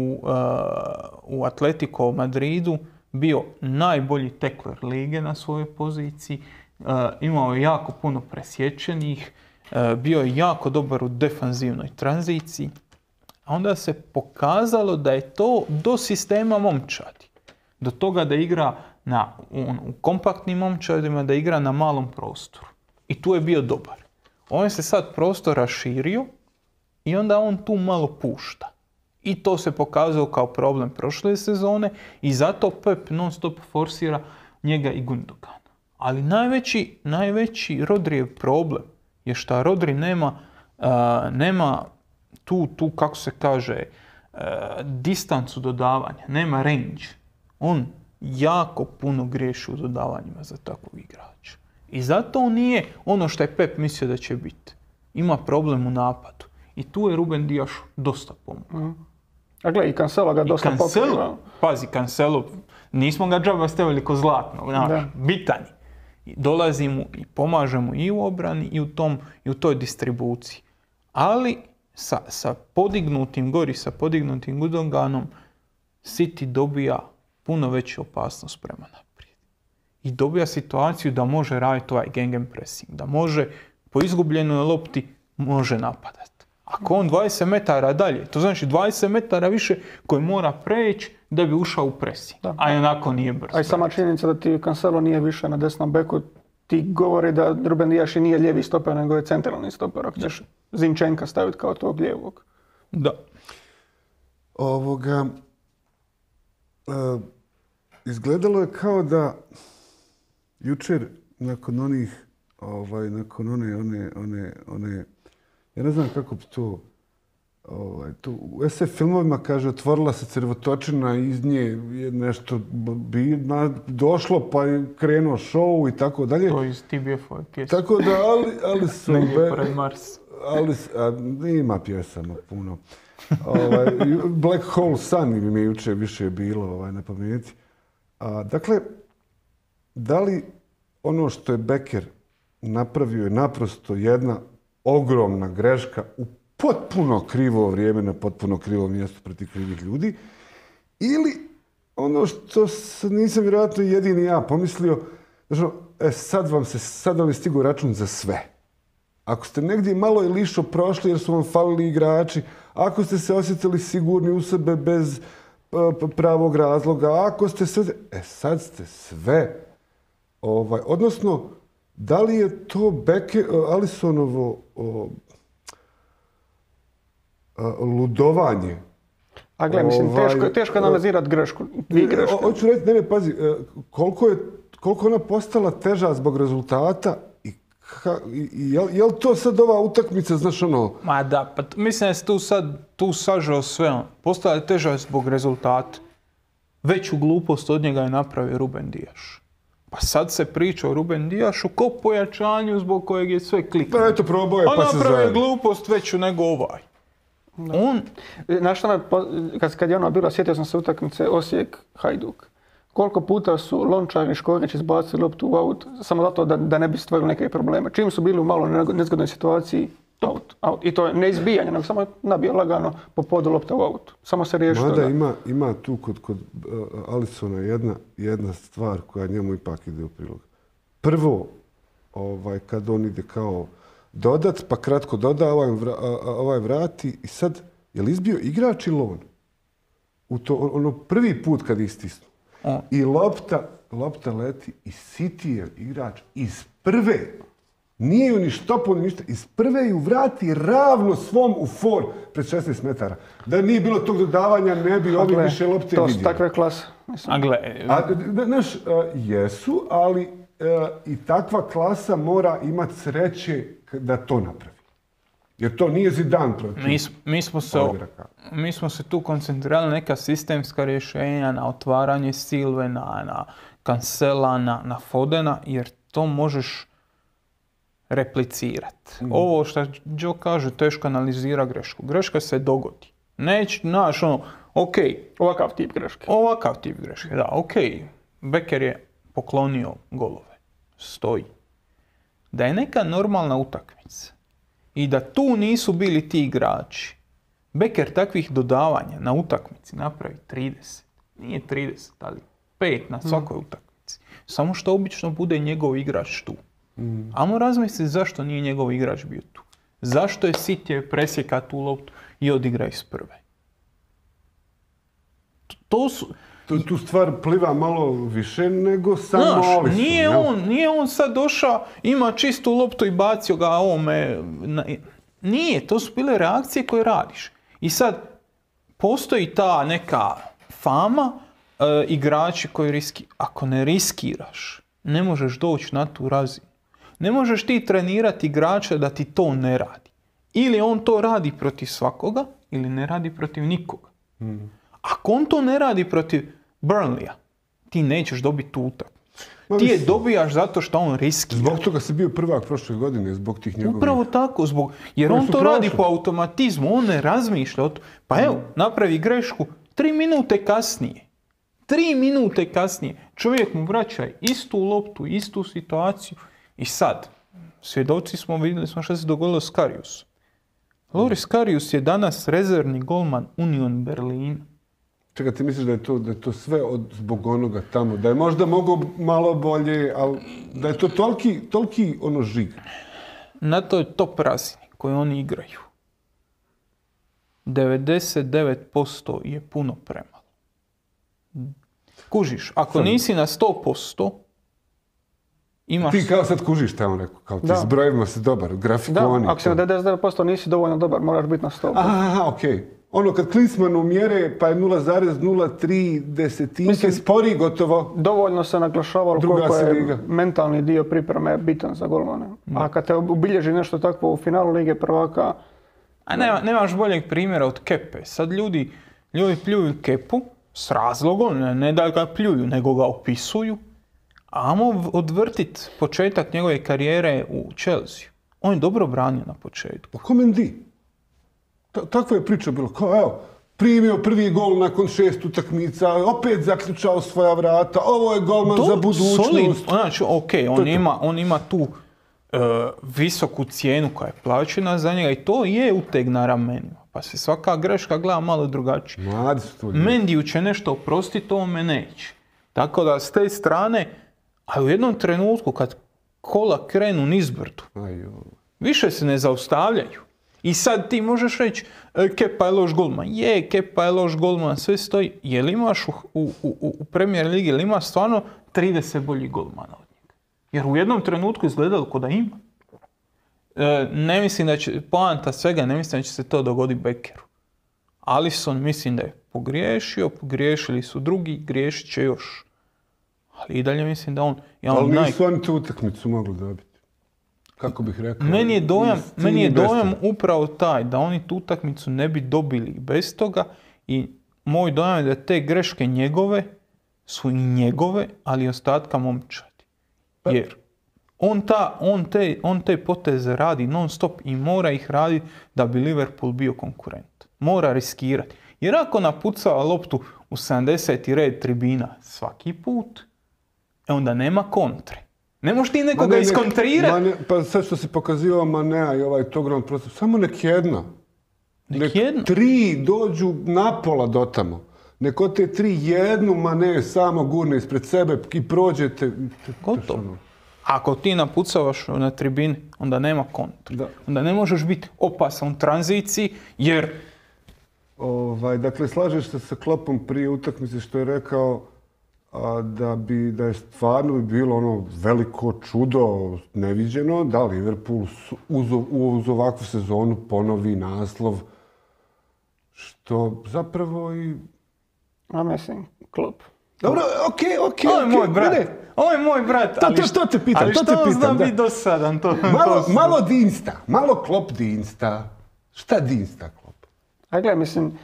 u Atletico Madridu bio najbolji tekler lige na svojoj poziciji. Imao je jako puno presječenih, bio je jako dobar u defanzivnoj tranziciji. A onda se pokazalo da je to do sistema momčadi. Do toga da igra u kompaktnim momčadima, da igra na malom prostoru. I tu je bio dobar. On se sad prostor raširio i onda on tu malo pušta. I to se pokazalo kao problem prošle sezone i zato Pep non stop forsira njega i Gundogana. Ali najveći Rodrijev problem je što Rodri nema tu kako se kaže, distancu dodavanja, nema range. On jako puno griješi u dodavanjima za takvog igrača. I zato on nije ono što je Pep mislio da će biti. Ima problem u napadu. I tu je Ruben Dias dosta pomogao. A gle, i Cancelo ga dosta pokriva. Pazi, Cancelo, nismo ga džaba stavili ko zlatnog, bitan je. Dolazi mu i pomaže mu i u obrani i u toj distribuciji. Ali sa podignutim Gundoganom City dobija puno veću opasnost prema naprijed. I dobija situaciju da može raditi ovaj gegenpressing, da može po izgubljenoj lopti može napadati. Ako on 20 metara dalje, to znači 20 metara više koji mora preći da bi ušao u pressing. Da. A onako nije brzo. A i sama činjenica da ti Cancelo nije više na desnom beku, ti govori da Ruben Dias nije lijevi stoper, nego je centralni stoper. Ako ćeš Zinchenka staviti kao tog lijevog. Da. Izgledalo je kao da jučer nakon onih, nakon one, ja ne znam kako bi to, u SF filmovima kaže otvorila se crvotočina, iz nje je nešto došlo pa je krenuo show i tako dalje. To iz TBF-ove pjesme. Tako da, ali su... Negdje pored Marsa. Ima pjesama puno. Black Hole Sun mi je jučer više bilo na pameti. Dakle, da li ono što je Becker napravio je naprosto jedna ogromna greška u potpuno krivo vrijeme na potpuno krivo mjesto protiv krivih ljudi, ili ono što nisam vjerojatno jedini ja pomislio, sad vam je stigao račun za sve. Ako ste negdje malo i lišo prošli jer su vam falili igrači, ako ste se osjetili sigurni u sebe bez pravog razloga, ako ste sve... sad ste sve. Odnosno, da li je to Alissonovo ludovanje? A gle, mislim, teško analizirati grešku. Hoću reći, ne, pazi, koliko ona postala teža zbog rezultata i je li to sad ova utakmica, znaš ono... Ma da, pa mislim da se tu sažao sve. Postala je teža zbog rezultata. Veću glupost od njega je napravio Ruben Dias. Pa sad se priča o Ruben Diasu ko pojačanju zbog kojeg je sve kliknuo. Pa eto, probao je, pa se napravio glupost veću nego ovaj. On, Znaš šta kad je ono bilo, sjetio sam se utakmice Osijek-Hajduk. Koliko puta su Lončar i Škorić izbacili loptu u aut, samo zato da ne bi stvorili neke probleme. Čim su bili u malo nezgodnoj situaciji, out. I to ne izbijanje, nego samo nabio lagano po podu lopta u aut. Samo se riješi toga. Mada ima tu kod Alisona jedna stvar koja njemu ipak ide u prilog. Prvo, kad on ide kao dodat, pa kratko doda, ovaj vrati i sad, je li izbio igrač ili on? U to, ono prvi put kad istisnu. I lopta leti i City je igrač iz prve. Nije ju ni štopao ni ništa. Iz prve ju vrati ravno svom u for pred 16 metara. Da nije bilo tog dodavanja, ne bi ovi više lopte vidjeli. To su takve klase. Znaš, jesu, ali i takva klasa mora imati sreće da to napravi. Jer to nije Zidane protiv. Mi smo se tu koncentrirali na neka sistemska rješenja, na otvaranje Silve, na Cancela, na Fodena, jer to možeš replicirati. Ovo što Joe kaže, teško analizira grešku. Greška se dogodi. Znaš, Ovakav tip greške. Da, Becker je poklonio golove. Stoji. Da je neka normalna utakmica i da tu nisu bili ti igrači, Becker takvih dodavanja na utakmici napravi 30. Nije 30, ali 5 na svakoj utakmici. Samo što obično bude njegov igrač tu. Ajmo razmisliti zašto nije njegov igrač bio tu. Zašto je City presjeka tu loptu i odigra iz prve. Tu stvar pliva malo više nego samo Alisson. Nije on sad došao, ima čistu loptu i bacio ga ovome. Nije, to su bile reakcije koje radiš. I sad postoji ta neka fama igrači koji ako ne riskiraš, ne možeš doći na tu razinu. Ne možeš ti trenirati igrača da ti to ne radi. Ili on to radi protiv svakoga, ili ne radi protiv nikoga. Ako on to ne radi protiv Burnleya, ti nećeš dobiti tu utakmicu. Ti je dobijaš zato što on riskira. Zbog toga si bio prvak prošle godine, zbog tih njegovih... Upravo tako, jer on to radi po automatizmu, on ne razmišlja o to. Pa evo, napravi grešku 3 minute kasnije. 3 minute kasnije čovjek mu vraća istu loptu, istu situaciju. I sad, svjedoci smo, vidjeli smo što se dogodilo s Kariusom. Loris Karius je danas rezervni golman Union Berlin. Čekaj, ti misliš da je to sve zbog onoga tamo, da je možda mogao malo bolje, ali da je to toliki žig? Na toj top razini koju oni igraju, 99% je puno premalo. Kužiš, ako nisi na 100%, imaš... Ti kao sad kužiš šta on rekao, kao ti s brojevima si dobar, grafikoni. Da, ako si na 99% nisi dovoljno dobar, moraš biti na 100%. Aha, okej. Ono kad Klinsmanu mjere pa je 0,03 desetinke, spori gotovo. Dovoljno se naglašavalo koliko je mentalni dio pripreme bitan za golmane. A kad te obilježi nešto takvo u finalu Lige prvaka... A nemaš boljeg primjera od Kepe. Sad ljudi pljuju Kepu s razlogom, ne da ga pljuju, nego ga opisuju. A ajmo odvrtiti početak njegove karijere u Chelsea. On je dobro branio na početku. Komendi. Takva je priča bilo, kao evo, primio prvi gol nakon 6 utakmica, opet zaključao svoja vrata, ovo je golman za budućnost. Znači, on ima tu visoku cijenu koja je plaćena za njega i to je uteg na ramenima. Pa se svaka greška gleda malo drugačije. Mladi su to ljudi. Mendiju će nešto oprostiti, ovome neće. Tako da s te strane, a u jednom trenutku kad kola krenu nizbrdu, više se ne zaustavljaju. I sad ti možeš reći, Kepa je loš golman. Kepa je loš golman, sve stoji. Je li imaš u Premier Ligi, ili imaš stvarno 30 boljih golmana od njega? Jer u jednom trenutku izgledalo ko da ima. Ne mislim da će, poanta svega, ne mislim da će se to dogoditi Beckeru. Alisson mislim da je pogriješili su drugi, griješit će još. Ali i dalje mislim da on... Ali nisu oni tu utakmicu mogli dobiti. Kako bih rekao? Meni je dojam upravo taj, da oni tu utakmicu ne bi dobili bez toga i moj dojam je da te greške njegove su i njegove, ali i ostatka momčadi. Jer on te poteze radi non stop i mora ih raditi da bi Liverpool bio konkurent. Mora riskirati. Jer ako napucava loptu u 70. red tribina svaki put, onda nema kontre. Ne možeš ti nekoga iskontrirati. Pa sad što si pokazivao Manea i ovaj Togran prostor, samo nek jedna. Nek jedna. 3 dođu napola do tamo. Nek od te 3 jednu Mane samo gurne ispred sebe i prođete. Gotovo. Ako ti napucavaš na tribini, onda nema kontra. Da. Onda ne možeš biti opasan u tranziciji, jer... Dakle, slažeš se sa Kloppom prije utakmice što je rekao da je stvarno bilo ono veliko čudo neviđeno da Liverpool uz ovakvu sezonu ponovi naslov, što zapravo i... A mislim, Klopp. Dobro, okej. Ovo je moj brat. Ovo je moj brat. To te pitam, ali to te što on zna pitam. biti dosadan? Malo Dinsta, malo Klopp Dinsta. Šta Dinsta Klopp? A gledaj, mislim,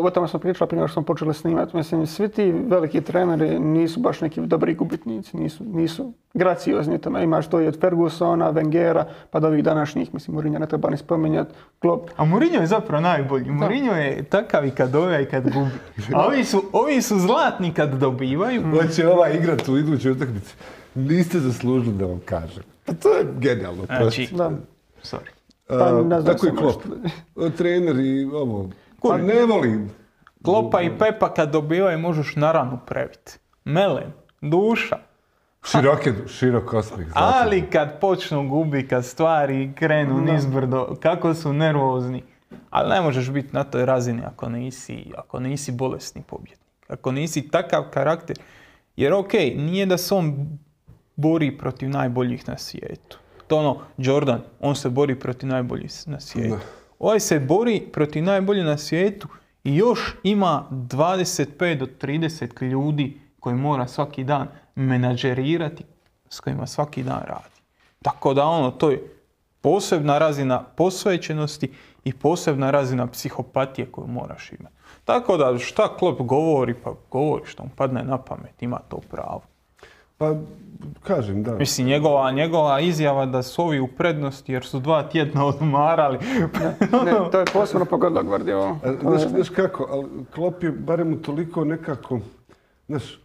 o tome smo pričali prije nego što smo počeli snimati. Mislim, svi ti veliki treneri nisu baš neki dobri gubitnici, nisu graciozni. Imaš to i od Fergusona, Wengera, pa do ovih današnjih, mislim, Mourinho ne treba ni spominjati, Klopp. A Mourinho je zapravo najbolji. Mourinho je takav i kad dobiva i kad gubi. A ovi su zlatni kad dobivaju. Hoće igrat u idućoj utakmici. Niste zaslužili da vam kažem. Pa to je genijalno. Znači, Da. sorry. Tako i Klopp. Trener i ovo. Pa ne volim. Kloppa i Pepa kad dobivaju možeš na ranu previti. Melem, duša. Širok osmijeh. Ali kad počnu gubi, kad stvari krenu nizbrdo, kako su nervozni. Ali ne možeš biti na toj razini ako nisi bolesni pobjednik. Ako nisi takav karakter. Jer nije da se on bori protiv najboljih na svijetu. To ono, Jordan, on se bori protiv najboljih na svijetu. Ovaj se bori protiv najboljih na svijetu i još ima 25 do 30 ljudi koji mora svaki dan menadžerirati, s kojima svaki dan radi. Tako da to je posebna razina posvećenosti i posebna razina psihopatije koju moraš imati. Tako da šta Klopp govori, pa govori što mu padne na pamet, ima to pravo. Pa, kažem, da. Mislim, njegova izjava da su ovi u prednosti jer su 2 tjedna odmarali. Ne, to je posebno pogodilo Guardiola. Znaš kako, ali Klopp je barem toliko nekako, znaš,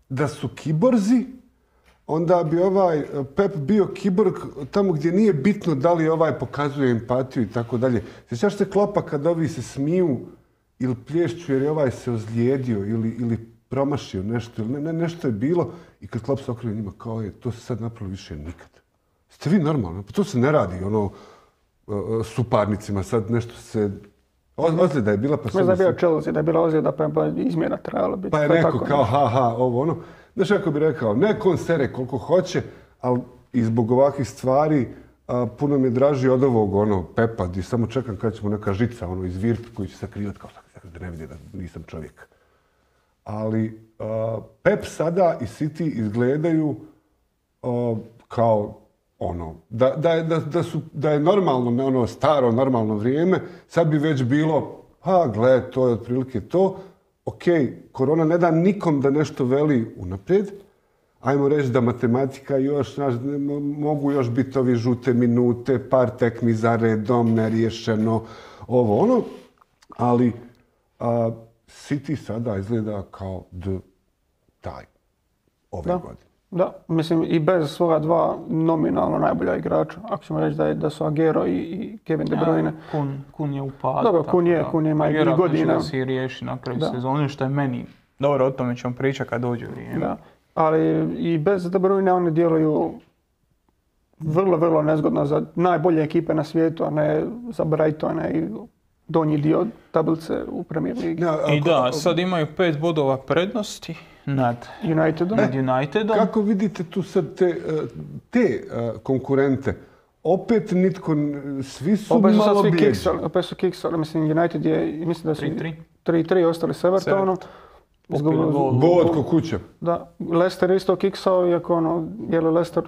da su kiborzi, onda bi Pep bio kiborg tamo gdje nije bitno da li pokazuje empatiju i tako dalje. Sjećaš se Kloppa kad ovi se smiju ili plješću jer je se ozlijedio ili promašio nešto ili nešto je bilo i kad Klopp se okrene njima kao to se sad napravilo više nikad. Ste vi normalni? Pa to se ne radi suparnicima, sad nešto se... Ozljeda je bila pa... Mislim da je bio Chelsea, da je bila ozljeda pa je izmjena trebala biti. Pa je rekao kao ovo ono. Znaš kako bi rekao, nek on sere koliko hoće, ali i zbog ovakvih stvari puno mi je draži od ovog Pepa gdje samo čekam kad će mu neka žica izvirti koji će sakrivati kao da ne vidi da nisam čovjek. Ali Pep sada i City izgledaju kao da je normalno, staro normalno vrijeme, sad bi već bilo, gle, to je otprilike to. Ok, korona ne da nikom da nešto veli unaprijed. Ajmo reći da matematika još, mogu još biti ovi žute minute, par tekmi za redom, neriješeno, ali City sada izgleda kao taj ove godine. Da, mislim i bez svoga 2 nominalno najbolja igrača. Ako ćemo reći da su Aguero i Kevin De Bruyne. Kun je u padu. Dobro, Kun je ima i godina. Aguero da si riješi na kraju sezone što je meni. Dobro, o tome ćemo pričati kad dođe vrijeme. Da, ali i bez De Bruyne oni djeluju vrlo, vrlo nezgodno za najbolje ekipe na svijetu, a ne za Brightone i donji dio tablice u Premier Ligi. I sad imaju 5 bodova prednosti nad Unitedom. Kako vidite tu sad te konkurente? Opet nitko, svi su malo blijeđi. Opet su kiksali, mislim United je, mislim da su 3-3 ostali s Evertonom. Bod ko kuća. Da, Leicester isto kiksao, iako je li Leicester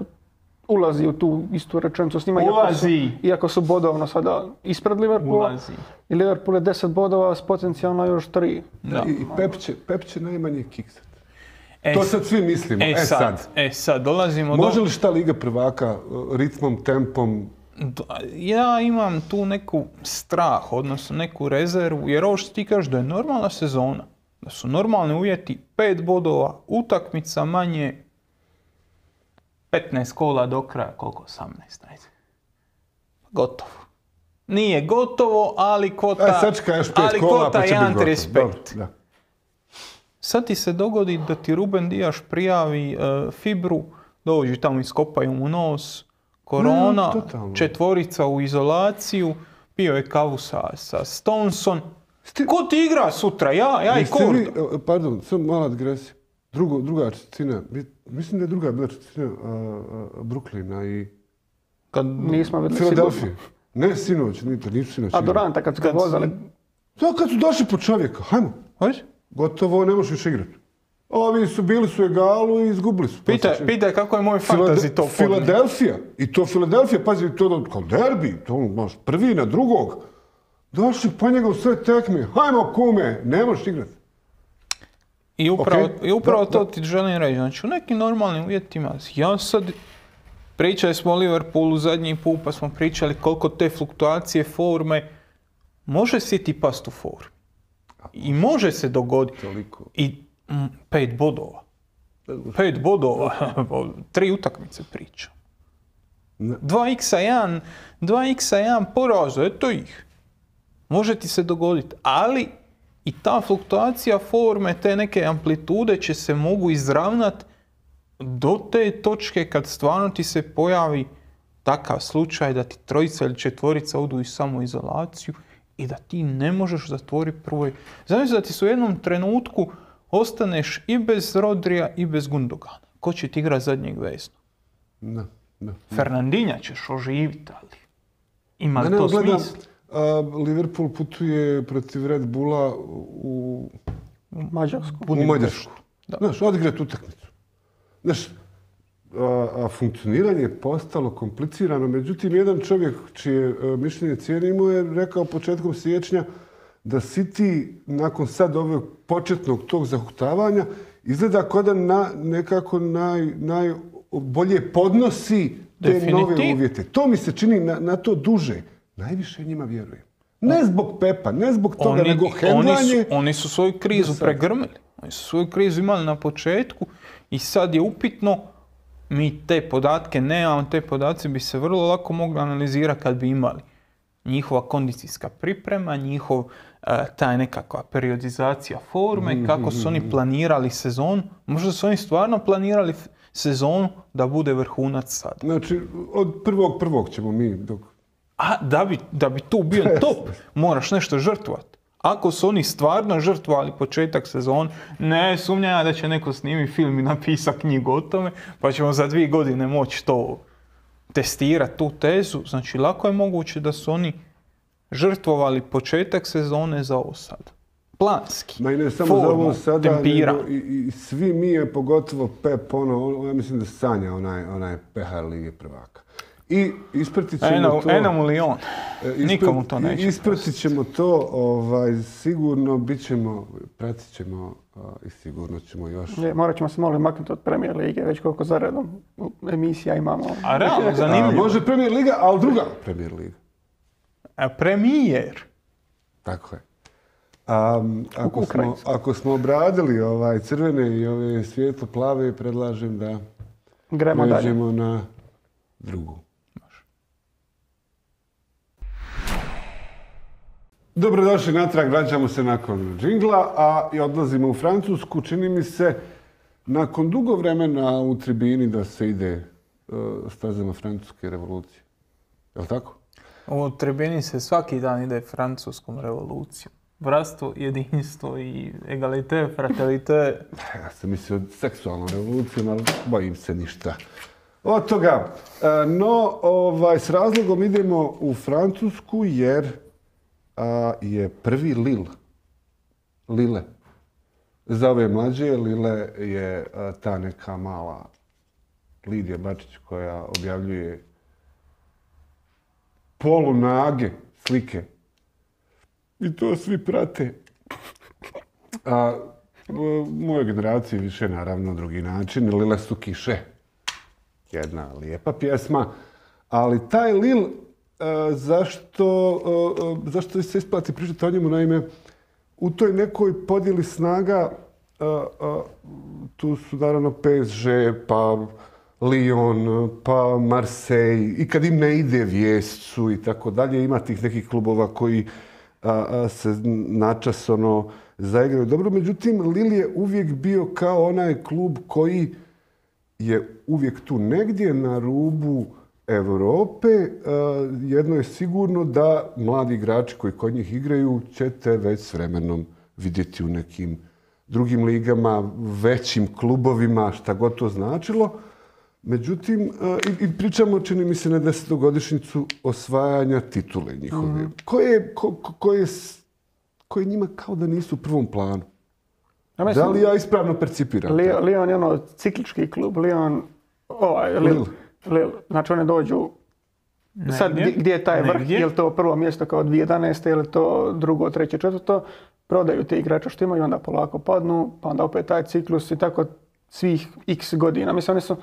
ulazi u tu istu rečenicu s njima, iako su bodovno sada ispred Liverpoola. I Liverpool je 10 bodova s potencijalno još 3. I Pep će najmanje kiksati. To sad svi mislimo. Sad dolazimo Može li šta Liga prvaka ritmom, tempom Ja imam tu neku strah, odnosno neku rezervu, jer ovo što ti kažeš da je normalna sezona, da su normalni uvjeti, 5 bodova, utakmica manje, 15 kola do kraja, koliko? 18, ajde. Gotovo. Nije gotovo, ali kvota, sačekaj još 5 kola, pa će biti gotovo. 1,35. Sad ti se dogodi da ti Ruben Dias prijavi fibru, dođi tamo, iskopaju mu nos, korona, četvorica u izolaciju, pio je kavu sa Stoneson. Ko ti igra sutra? Ja i Kordo. Pardon, sam mala digresija. Druga četvrtina, mislim da je druga bila četvrtina Brooklyna i Philadelphia. Ne sinoć, nisu sinoć. A Duranta kad su ga vozali. To kad su došli po čovjeka, hajmo. Gotovo, ne možeš više igrati. Ovi bili su egalu i izgubili su. Pitaj kako je moj fantasy to podne. Philadelphia. I to Philadelphia, pazi, to kao derbi, to baš prvi na drugog. Došli pa njega u sve tekme. Hajmo kume, ne možeš igrati. I upravo to ti želim reći. Znači u nekim normalnim uvjetima, ja sad pričali smo o Liverpoolu zadnji put, pa smo pričali koliko te fluktuacije forme može si ti past u formu. I može se dogoditi. Toliko. I 5 bodova. 5 bodova. 3 utakmice priča. 2x1 poraz, eto ih. Može ti se dogoditi. Ali i ta fluktuacija forme, te neke amplitude će se mogu izravnati do te točke kad stvarno ti se pojavi takav slučaj da ti 3 ili 4 odu u samoizolaciju i da ti ne možeš zatvoriti prvoj. Znači da ti se u jednom trenutku ostaneš i bez Rodrija i bez Gundogana. Ko će ti igrati zadnjeg veznog? Ne. Fernandinha ćeš oživiti, ali ima li to smisla? Liverpool putuje protiv Red Bulla u Mađarsku. Znaš, odigrati utakmicu. Znaš, funkcioniranje je postalo komplicirano. Međutim, jedan čovjek čije mišljenje cijenimo je rekao početkom siječnja da City nakon sad ovog početnog tog zahuktavanja izgleda kao da nekako najbolje podnosi te nove uvjete. To mi se čini na to duže. Najviše njima vjerujem. Ne zbog Pepa, ne zbog toga, nego hendlanje. Oni su svoju krizu pregrmili. Oni su svoju krizu imali na početku i sad je upitno, mi te podatke nemamo, te podaci bi se vrlo lako mogli analizirati kad bi imali njihova kondicijska priprema, njihov taj nekakva periodizacija forme, kako su oni planirali sezonu. Možda su oni stvarno planirali sezonu da bude vrhunac sad. Znači, od 1.1. ćemo mi dok... A da bi tu bio top, moraš nešto žrtvovati. Ako su oni stvarno žrtvovali početak sezone, ne sumnjam da će neko snimiti film i napisati knjigu o tome, pa ćemo za 2 godine moći to testirati, tu tezu. Znači, lako je moguće da su oni žrtvovali početak sezone za ovo sad. Planski. Ma i ne samo za ovo sada, nego i svi mi je, pogotovo Pep, ja mislim da sanja onaj PH Lige prvaka. I ispratit ćemo to... Eno milion. Nikomu to neće. Ispratit ćemo to, sigurno pratit ćemo i sigurno ćemo još... Morat ćemo se malo maknuti od Premier Lige, već koliko za redom emisija imamo. A realno, zanimljivo. Može Premier Liga, ali druga Premier Liga. Premijer. Tako je. Ako smo obradili crvene i ove svijetlo plave, predlažem da pređemo na drugu. Dobrodošli natrag, vraćamo se nakon džingla, i odlazimo u Francusku. Čini mi se, nakon dugo vremena u tribini da se ide stazama francuske revolucije. Je li tako? U tribini se svaki dan ide francuskom revolucijom. Bratstvo, jedinstvo i egalite, fratelite. Ja sam mislio seksualnom revolucijom, ali bojim se ništa od toga. No, s razlogom idemo u Francusku jer je prvi Lille. Za ove mlađe, Lille je ta neka mala Lidija Bačić koja objavljuje polunage slike. I to svi prate. Moje generacije više, naravno, drugi način. Lille su kiše. Jedna lijepa pjesma. Ali taj Lille zašto se isplati pričati o njemu. Naime, u toj nekoj podjeli snaga tu su naravno PSG, pa Lyon, pa Marseille, i kad im ne ide vijest su i tako dalje. Ima tih nekih klubova koji se načas zaigraju dobro. Međutim, Lille je uvijek bio kao onaj klub koji je uvijek tu negdje na rubu Europe. Jedno je sigurno da mladi igrači koji kod njih igraju ćete već s vremenom vidjeti u nekim drugim ligama, većim klubovima, šta god to značilo. Međutim, i pričamo, čini mi se, na 10-godišnjicu osvajanja titule njihove, koje njima kao da nisu u prvom planu. Da li ja ispravno percipiram? Lyon je ono ciklički klub. Lille. Znači oni dođu sad gdje je taj vrh, je li to prvo mjesto kao 2011. je li to drugo, treće, četvrto, prodaju te igrače što imaju, onda polako padnu, pa onda opet taj ciklus i tako svih x godina. Mislim, oni su,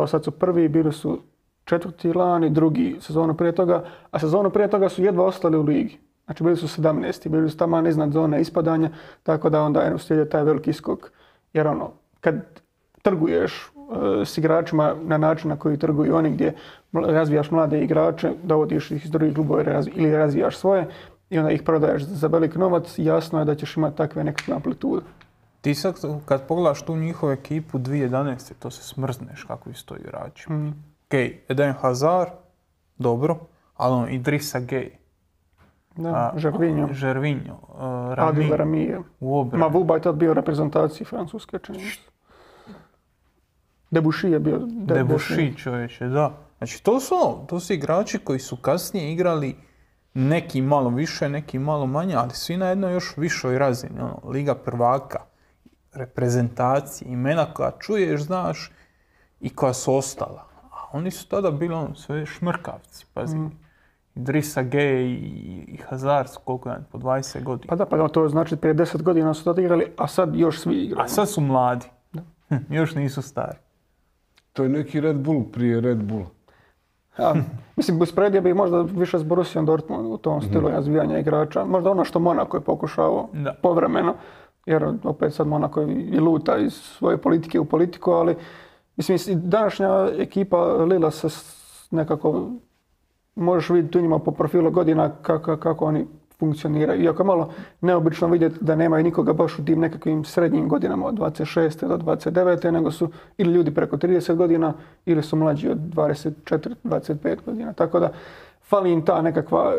sad su prvi, bili su četvrti lani, drugi sezonu prije toga, a sezonu prije toga su jedva ostali u ligi. Znači bili su 17. Bili su tamo iznad zone ispadanja, tako da onda slijede taj veliki skok. Jer kad trguješ s igračima na način na koji trguju oni, gdje razvijaš mlade igrače, dovodiš ih iz drugih klubova ili razvijaš svoje i onda ih prodaješ za velik novac, jasno je da ćeš imati takve nekakve amplitude. Ti sad kad pogledaš tu njihovu ekipu 2011. to se smrzneš kakvi su to igrači. Eden Hazard, dobro, ali Idrissa Gueye. Da, Žervinjo. Adil Rami. Mavuba je tad bio u reprezentaciji Francuske, čini mi se. Debussy je bio. Debussy, čovječe, da. Znači, to su igrači koji su kasnije igrali neki malo više, neki malo manje, ali svi na jednoj još višoj razini. Liga prvaka, reprezentacije, imena koja čuješ, znaš, i koja su ostala. A oni su tada bili sve šmrkavci, pazi. Idrissa Gueye i Hazard, koliko je, po 20 godina. Pa to znači prije 10 godina su tada igrali, a sad još svi igraju. A sad su mladi. Još nisu stari. To je neki Red Bull prije Red Bulla. Ja, mislim, usporedio bi možda više s Borussiom Dortmund u tom stilu razvijanja igrača. Možda ono što Monaco je pokušao povremeno, jer opet sad Monaco je luta iz svoje politike u politiku, ali mislim, današnja ekipa Lila se nekako možeš vidjeti u njima po profilu godina kako oni funkcioniraju. Iako je malo neobično vidjeti da nemaju nikoga baš u tim nekakvim srednjim godinama od 26. do 29. nego su ili ljudi preko 30 godina ili su mlađi od 24, 25 godina. Tako da fali im ta nekakva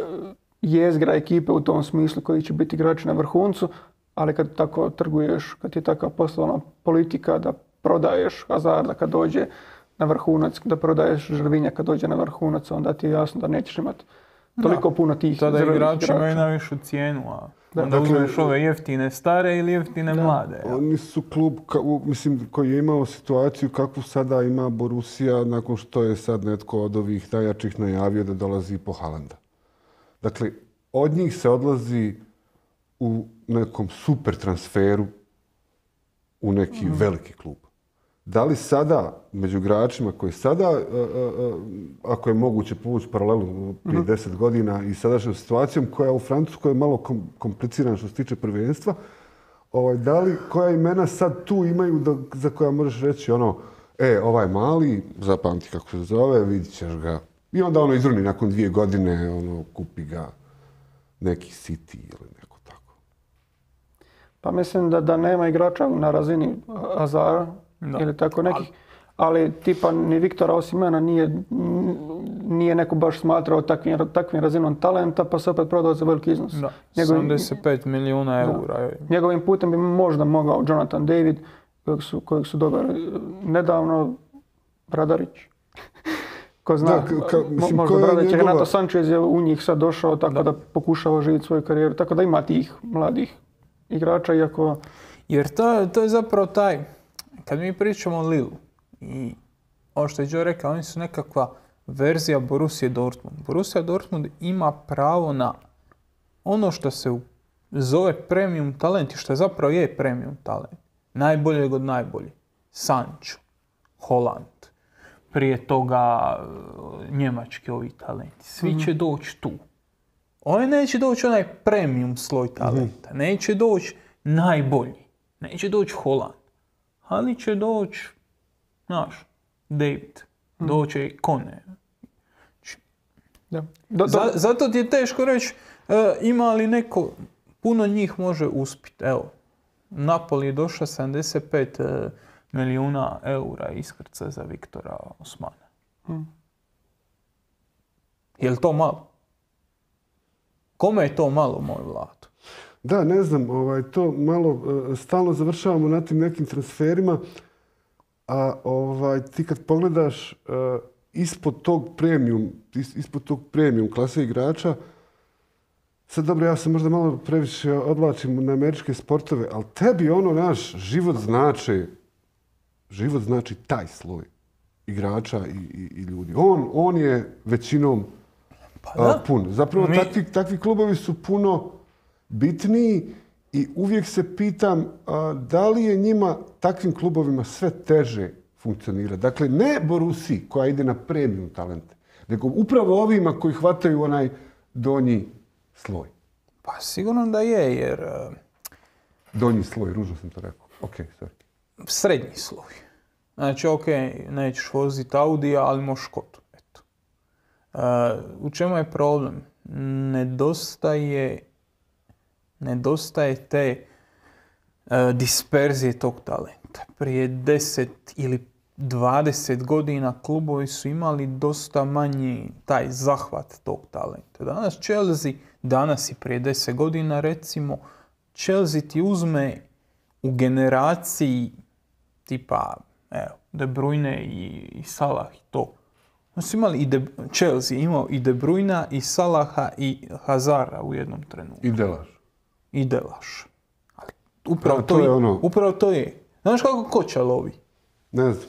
jezgra ekipe u tom smislu koji će biti igrači na vrhuncu, ali kad tako trguješ, kad je takva poslovna politika da prodaješ Hazarda kad dođe na vrhunac, da prodaješ Žervinja kad dođe na vrhunac, onda ti je jasno da nećeš imati toliko puno tih tada igrači imaju najvišu cijenu, a onda uzmeš ove jeftine stare ili jeftine mlade. Oni su klub koji je imao situaciju kakvu sada ima Borussia nakon što je sad netko od ovih najjačih najavio da dolazi po Haalanda. Dakle, od njih se odlazi u nekom super transferu u neki veliki klub. Da li sada, među igračima koji sada, ako je moguće povući paralelu prije 10 godina i sadašnjom situacijom koja u Francuskoj je malo komplicirana što se tiče prvenstva, da li koja imena sad tu imaju za koja možeš reći ovaj mali, zapamti kako se zove, vidit ćeš ga. I onda izruni nakon 2 godine, kupi ga neki City ili neko tako. Pa mislim da nema igrača na razini Hazarda. Ili tako nekih, ali tipa ni Viktora Osimena nije neko baš smatrao takvim razinom talenta, pa se opet prodao za veliki iznos. 75 milijuna eura. Njegovim putem bi možda mogao Jonathan David, kojeg su doveli nedavno, Bradarić. Ko zna, možda Bradarić, Renato Sanchez je u njih sad došao, tako da pokušava živjeti svoju karijeru, tako da ima tih mladih igrača, iako... Jer to je zapravo taj... Kad mi pričamo o Lillu i ovo što je Joe rekao, oni su nekakva verzija Borussia Dortmund. Borussia Dortmund ima pravo na ono što se zove premium talent i što zapravo je premium talent. Najboljeg od najboljih. Sancho, Haaland, prije toga njemački ovi talenti. Svi će doći tu. Oni neće doći onaj premium sloj talenta. Neće doći najbolji. Neće doći Holand. Ali će doći, znaš, David. Doće Kone. Da. Zato ti je teško reći ima li neko, puno njih može uspjeti. Evo, Napoli je došao 75 milijuna eura iskrca za Viktora Osmana. Je li to malo? Kome je to malo, moj Vlado? Da, ne znam, to malo stalno završavamo na tim nekim transferima, a ti kad pogledaš ispod tog premium klase igrača, sad dobro, ja se možda malo previše odvlačim na američke sportove, ali tebi naš život znači taj sloj igrača i ljudi. On je većinom pun. Zapravo takvi klubovi su puno bitniji i uvijek se pitam da li je njima, takvim klubovima, sve teže funkcionirati. Dakle, ne Borussiji koja ide na premium talente, nego upravo ovima koji hvataju onaj donji sloj. Pa sigurno da je, jer... Donji sloj, ružno sam to rekao. Sorry. Srednji sloj. Znači, nećeš voziti Audija, ali možeš Škodu. Eto. U čemu je problem? Nedostaje te disperzije tog talenta. Prije 10 ili 20 godina klubovi su imali dosta manji taj zahvat tog talenta. Danas Chelsea, danas i prije 10 godina recimo, Chelsea ti uzme u generaciji tipa De Bruyne i Salah i to. Su imali Chelsea imao i De Bruyna i Salaha i Hazara u jednom trenutku. I Delaš. Ali upravo to je. Znaš kako koča lovi? Ne znam.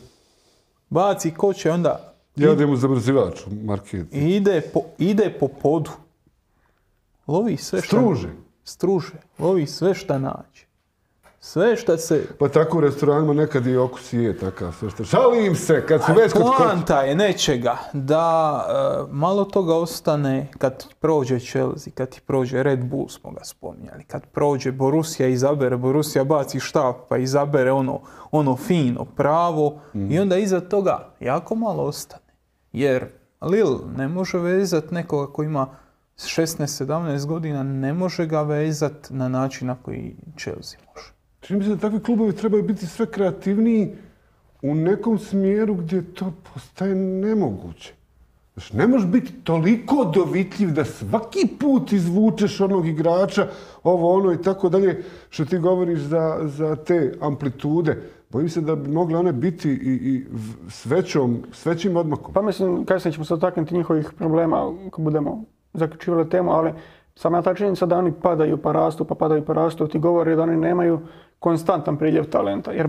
Baci koče, onda... Ja idem u zamrzivač u marketi. Ide po podu. Lovi sve što... Struže. Lovi sve šta nađe. Sve šta se... Pa tako u restoranima nekad i okus je takav. Šalim se kad su već kod... Poanta je nečega da malo toga ostane kad ti prođe Chelsea, kad ti prođe Red Bull, smo ga spominjali, kad prođe Borussia baci štap pa izabere ono fino, pravo i onda iza toga jako malo ostane. Jer Lille ne može vezati nekoga koji ima 16-17 godina, ne može ga vezati na način na koji Chelsea može. Čini mi se da takvi klubovi trebaju biti sve kreativniji u nekom smjeru gdje to postaje nemoguće. Znači, ne možeš biti toliko dovitljiv da svaki put izvučeš onog igrača, i tako dalje, što ti govoriš za te amplitude. Bojim se da bi mogle one biti i s većim odmakom. Pa mislim, kasnije ćemo se dotaknuti njihovih problema ako budemo zaključivali temu, ali sama ta činjenica da oni padaju pa rastu, ti govori da oni nemaju konstantan priljev talenta, jer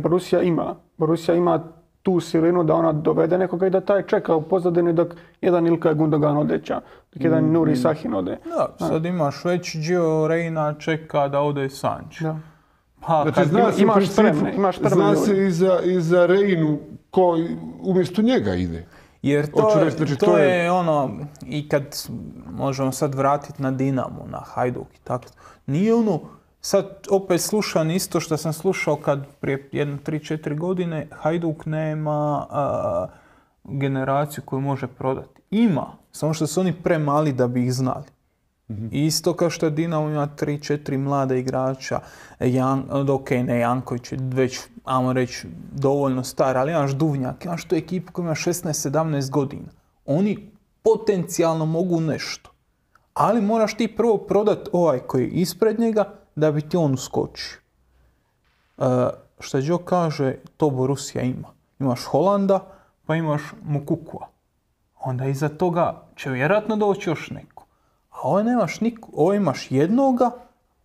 Borussia ima tu silinu da ona dovede nekoga i da taj čeka u pozadini dok jedan Ilkay Gundogan odeća, dok jedan Nuri Sahin ode. Da, sad imaš već Gio Reyna čeka da ode Sancho. Da. Pa, znači, imaš spremne. Zna se i za Reynu ko umjesto njega ide. Jer to je i kad možemo sad vratiti na Dinamo, na Hajduk i tako, nije sad opet slušam isto što sam slušao kad prije 3-4 godine Hajduk nema generaciju koju može prodati. Ima, samo što su oni premali da bi ih znali. Isto kao što Dinamo ima 3-4 mlade igrača, Janković je već, ajmo reći, dovoljno star, ali imaš Duvnjak, imaš tu ekipu koja ima 16-17 godina. Oni potencijalno mogu nešto, ali moraš ti prvo prodati ovaj koji je ispred njega da bi ti on uskočio. Što Đo kaže, to Borussia ima. Imaš Holanda, pa imaš Mukukua. Onda iza toga će vjerojatno doći još neko. A ovo imaš jednoga,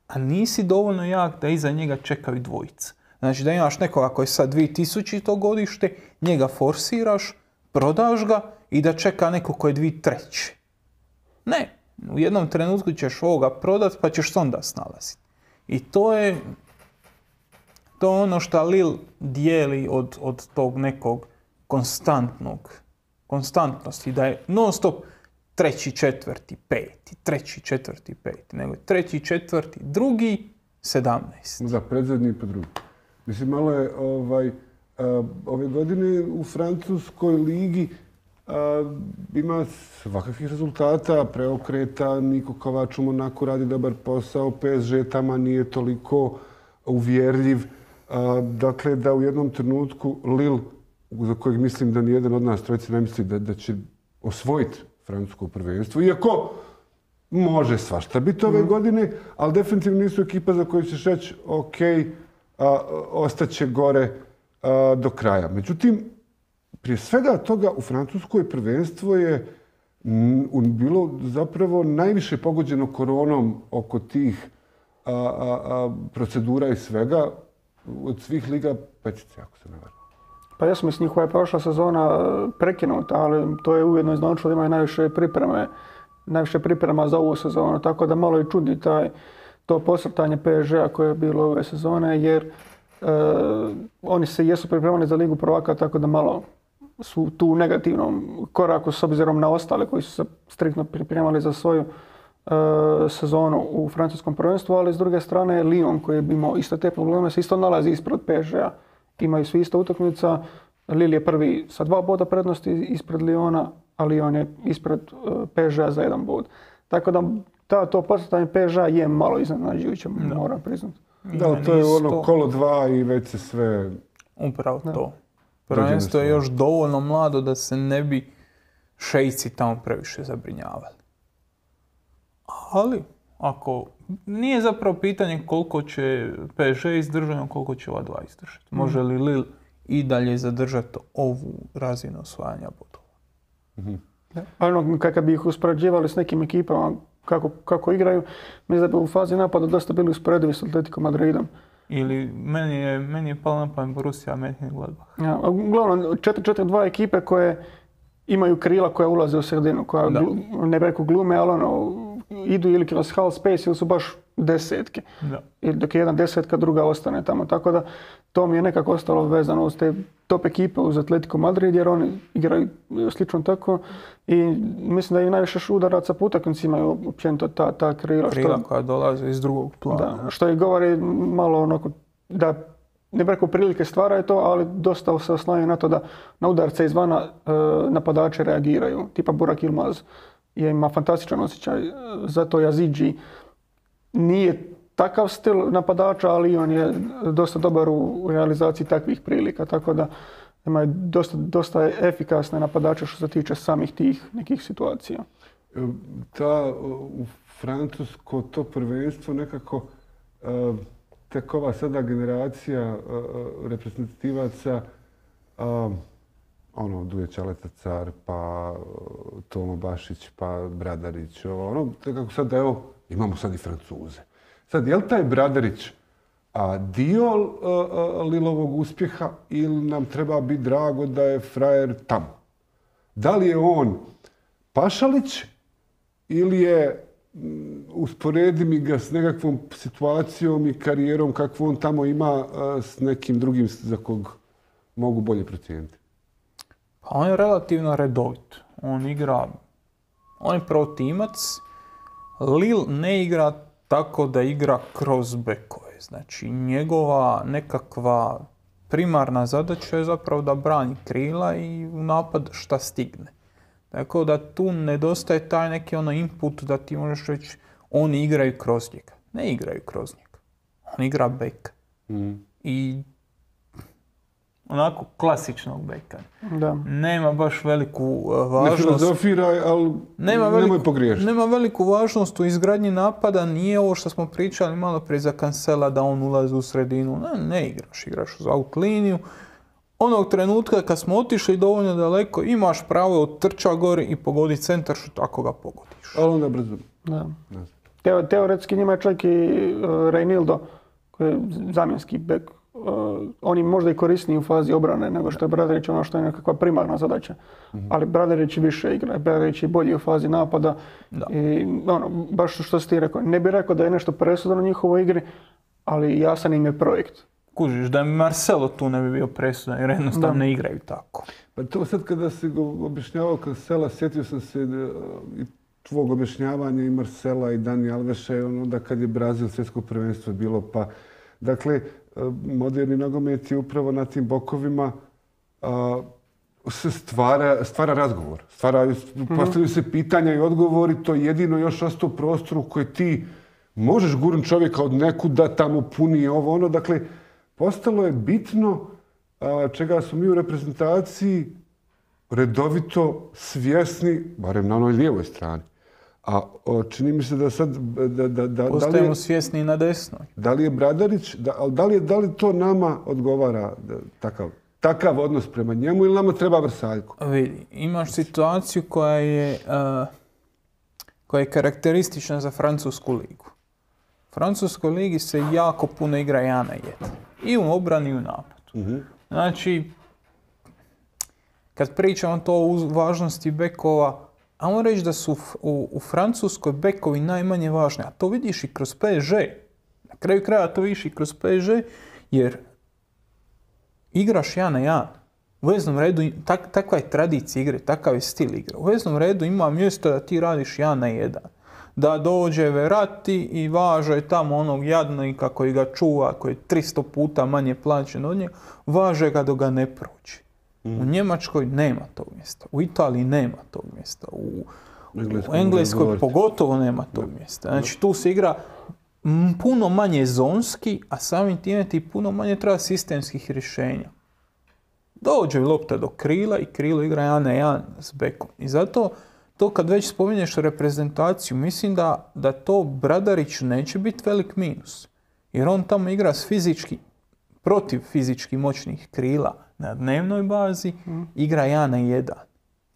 a nisi dovoljno jak da iza njega čekaju dvojica. Znači da imaš nekoga koji je sad 2000. godište, njega forsiraš, prodaš ga i da čeka neko koji je 2003. Ne, u jednom trenutku ćeš ovoga prodat pa ćeš se onda snalaziti. I to je ono što Lille dijeli od tog nekog konstantnog konstantnost i da je non stop treći, četvrti, peti, treći, četvrti, peti, nego treći, četvrti, drugi, 17. Da, predzadnji pa drugi. Mislim, malo je ove godine u francuskoj ligi ima svakakvih rezultata, preokreta, Niko Kovač u Monaku radi dobar posao, PSG tamo nije toliko uvjerljiv. Dakle, da u jednom trenutku Lille, za kojeg mislim da nijedan od nas trojice ne misli da će osvojiti francusko prvenstvo, iako može svašta biti ove godine, ali definitivno nisu ekipa za koju ćeš reći ok, ostaće gore do kraja. Međutim, prije svega toga u francuskoj prvenstvo je bilo zapravo najviše pogođeno koronom oko tih procedura i svega od svih liga petice, ako se ne varam. Pa ja sam njihova je prošla sezona prekinuta, ali to je ujedno i značilo da imaju najviše priprema za ovu sezonu, tako da malo i čudi to posrtanje PSG-a koje je bilo ove sezone, jer oni se jesu pripremali za ligu prvaka, tako da malo su tu u negativnom koraku s obzirom na ostale koji su se striktno pripremali za svoju sezonu u francuskom prvenstvu, ali s druge strane Lyon koji je imao isto te probleme se isto nalazi ispred PSG-a. Imaju svi isto utakmica. Lille je prvi sa 2 boda prednosti ispred Lyona, a Lyon je ispred PSG-a za 1 bod. Tako da to posjetanje PSG-a je malo iznenađujuće, moram priznati. Da, to je ono kolo 2 i već se sve... Upravo to. Prvenstvo je još dovoljno mlado da se ne bi šejci tamo previše zabrinjavali. Ali, ako nije zapravo pitanje koliko će PSG izdržati, koliko će ova 2 izdržati. Može li Lille i dalje zadržati ovu razinu osvajanja bodova? Ono, kad bi ih uspoređivali s nekim ekipama kako igraju, mislim da bi u fazi napada dosta bili usporedivi s Atletico Madridom. Ili meni je palo na pamet Borussia Mönchengladbach. Ja, uglavnom 4-4-2 ekipe koje imaju krila koja ulaze u sredinu, koja ne reku glume, ali idu ili kroz half space ili su baš desetke. Ili dok je jedan desetka, druga ostane tamo. Tako da to mi je nekako ostalo vezano uz te top ekipe uz Atletico Madrid, jer oni igraju slično tako. I mislim da i najviše udaraca po utakmici imaju općenito ta krila. Krila koja dolaze iz drugog plana. Da, što i govori malo onako da ne preko prilike stvaraju to, ali dosta se oslanjaju na to da na udarce izvana napadači reagiraju. Tipa Burak Yilmaz ima fantastičan osjećaj, zato Yazidji nije takav stil napadača, ali on je dosta dobar u realizaciji takvih prilika, tako da imaju dosta efikasne napadače što se tiče samih tih nekih situacija. U francusko to prvenstvo nekako tek ova sada generacija reprezentativaca Duje Ćaleta Car, pa Tomo Bašić, pa Bradarić, nekako sad evo imamo sad i Francuze. Sad, je li taj Bradarić dio Lilovog uspjeha ili nam treba biti drago da je frajer tamo? Da li je on Pašalić ili je, usporedi mi ga s nekakvom situacijom i karijerom kakvu on tamo ima s nekim drugim za kog mogu bolje procijeniti? Pa on je relativno redovit. On je protimac. Lille ne igra tako da igra kroz bekove. Znači, njegova nekakva primarna zadaća je zapravo da brani krila i u napad šta stigne. Tako da tu nedostaje taj neki input da ti možeš reći oni igraju kroz njega. Ne igraju kroz njega. On igra bek. I onako klasičnog beka. Da. Nema baš veliku važnost. Ne filozofiraj, ali nemoj pogriješiti. Nema veliku važnost u izgradnji napada. Nije ovo što smo pričali malo prije za Cancela da on ulazi u sredinu. Ne igraš uz out liniju. Onog trenutka kad smo otišli dovoljno daleko, imaš pravo otrča gori i pogodi centar šut ako ga pogodiš. Ali onda brzo. Da. Teoretski njima je čak i Reinildo, koji je zamjenski bek. On je možda i korisniji u fazi obrane nego što je Bradarić, ono što je nekakva primarna zadaća. Ali Bradarić više igra, Bradarić je bolji u fazi napada. I baš što si ti rekao, ne bih rekao da je nešto presudano u njihovoj igri, ali jasan im je projekt Kužiš, da Marcelo tu ne bi bio presudan jer jednostavno ne igraju tako. Pa to sad kada si go objašnjavao Cancela, sjetio sam se i tvog objašnjavanja i Marcela i Dani Alveša, onda kad je Brazil svjetsko prvenstvo bilo, pa dakle, moderni nogomet je upravo na tim bokovima se stvara razgovor. Postavljaju se pitanja i odgovori, to je jedino još ostao prostor u koji ti možeš gurnut čovjeka od nekud da tamo puni ovo ono. Dakle, postalo je bitno čega smo mi u reprezentaciji redovito svjesni, barem na onoj lijevoj strani. A čini mi se da sad... Postajemo svjesni i na desnoj. Da li je Bradarić, da li to nama odgovara takav odnos prema njemu ili nama treba Vrsaljko? Vidi, imaš situaciju koja je karakteristična za francusku ligu. U francuskoj ligi se jako puno igra 1 na 1. I u obrani i u napadu. Znači, kad pričamo to o važnosti bekova, ajmo reći da su u Francuskoj bekovi najmanje važni, a to vidiš i kroz PSG. Na kraju kraja to vidiš i kroz PSG, jer igraš 1 na 1. U veznom redu, takva je tradicija igre, takav je stil igre. U veznom redu ima mjesto da ti radiš 1 na 1. Da dođe Verratti i važe tamo onog jadnika koji ga čuva, koji je 300 puta manje plaćen od njega, važe ga dok ga ne prođe. U Njemačkoj nema tog mjesta, u Italiji nema tog mjesta, u Engleskoj pogotovo nema tog mjesta. Znači tu se igra puno manje zonski, a samim time ti puno manje treba sistemskih rješenja. Dođe lopta do krila i krilo igra 1 na 1 s bekom. I zato to kad već spominješ reprezentaciju, mislim da to Bradarić neće biti velik minus. Jer on tamo igra protiv fizički moćnih krila na dnevnoj bazi, igra 1 na 1.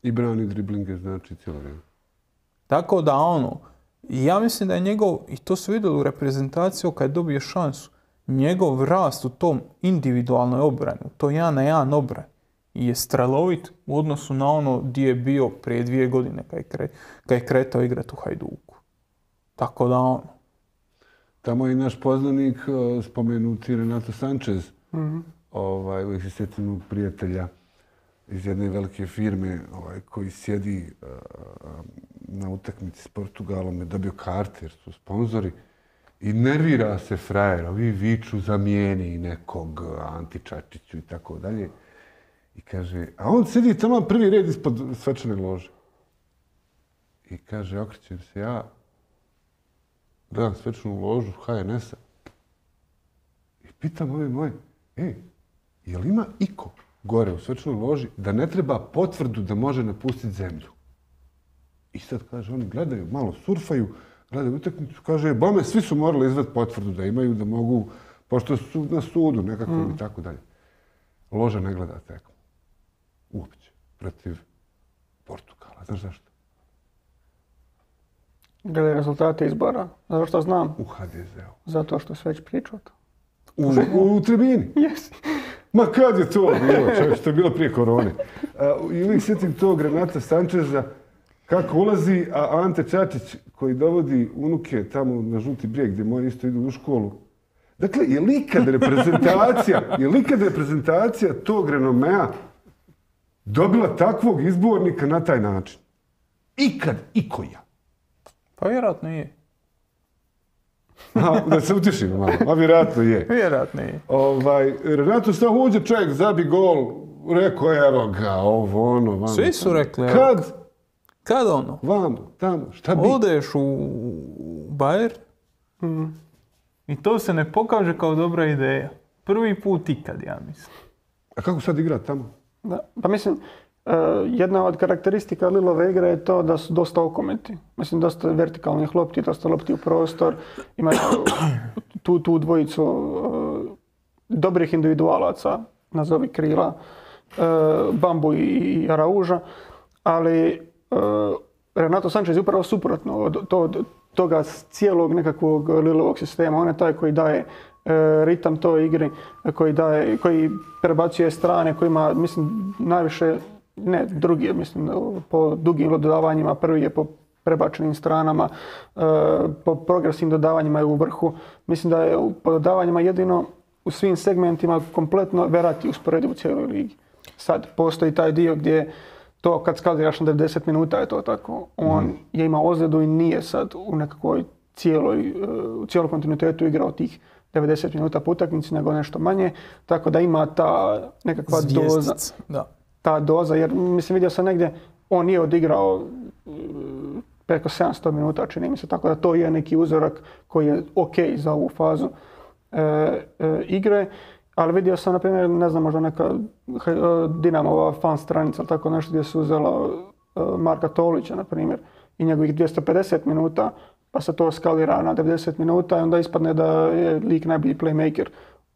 I brani driblinge, znači cijelo vrijeme. Tako da ja mislim da je njegov, i to su vidjeli u reprezentaciju kad je dobio šansu, njegov rast u tom individualnoj obrani, u to 1 na 1 obrani, je strelovit u odnosu na ono gdje je bio prije 2 godine kad je kretao igrati u Hajduku. Tako da Tamo je i naš poznanik, spomenuti Renato Sanchez, uvijek se sjetim prijatelja iz jedne velike firme koji sjedi na utakmici s Portugalom, je dobio karte jer su sponzori i nervira se frajer, ovi viču zamijeni nekog Anti Čačiću i tako dalje. I kaže, a on sjedi tamo prvi red ispod svečane lože. I kaže, okrećem se ja, gledam svečanu ložu HNS-a i pitam ove moje, je li ima iko gore u svečanoj loži da ne treba potvrdu da može napustiti zemlju? I sad kaže, oni gledaju, malo surfaju, gledaju utakmicu, kaže, bome, svi su morali izvati potvrdu da imaju, da mogu, pošto su na sudu nekakvom i tako dalje. Loža ne gleda tekmu. Uopće. Protiv Portugala. Znaš zašto? Gledaj rezultate izbora. Zato što znam. U HDZ-u. Zato što se već pričao to. U tribini? Jesi. Ma kad je to bilo, čovječ, to je bilo prije korone. I uvijek sjetim tog Renata Sančeza kako ulazi, a Ante Čačić koji dovodi unuke tamo na Žuti brijeg gdje moji isto idu u školu. Dakle, je li ikad reprezentacija tog renomea dobila takvog izbornika na taj način? Ikad, ikoja. Pa vjerojatno je. Da se utješimo malo, a vjerojatno je. Vjerojatno je. Renato stav uđe, čovjek zabi gol, rekao je, evo ga, ovo, ono, vamo. Svi su rekli, evo. Kad ono? Vamo, tamo, šta bi? Odeš u Bayern i to se ne pokaže kao dobra ideja. Prvi put ikad, ja mislim. A kako sad igra tamo? Da, pa mislim, jedna od karakteristika Lilove igre je to da su dosta okometi. Mislim, dosta vertikalnih lopti, dosta lopti u prostor. Ima tu dvojicu dobrih individualaca, nazovi krila, Bambu i Arauža, ali Renato Sanchez je upravo suprotno od toga cijelog nekakvog Lilovog sistema. On je taj koji daje ritam toj igri, koji prebacuje strane, koji ima, mislim, najviše, ne drugi je, mislim, po dugim dodavanjima, prvi je po prebačenim stranama, po progresivnim dodavanjima je u vrhu. Mislim da je po dodavanjima jedino u svim segmentima kompletno Verratti usporediv u cijeloj ligi. Sad postoji taj dio gdje to kad skaliraš na 90 minuta je to tako. On je imao ozljedu i nije sad u nekakvoj cijelom kontinuitetu igrao tih 90 minuta po utakmici, nego nešto manje. Tako da ima ta nekakva doza. Da. Ta doza, jer mislim vidio sam negdje, on nije odigrao preko 700 minuta, čini mi se, tako da to je neki uzorak koji je ok za ovu fazu igre. Ali vidio sam, na primjer, ne znam, možda neka Dinamova fan stranica ili tako nešto gdje su uzela Marka Tolića, na primjer, i njegovih 250 minuta, pa se to skalira na 90 minuta i onda ispadne da je lik najbolji playmaker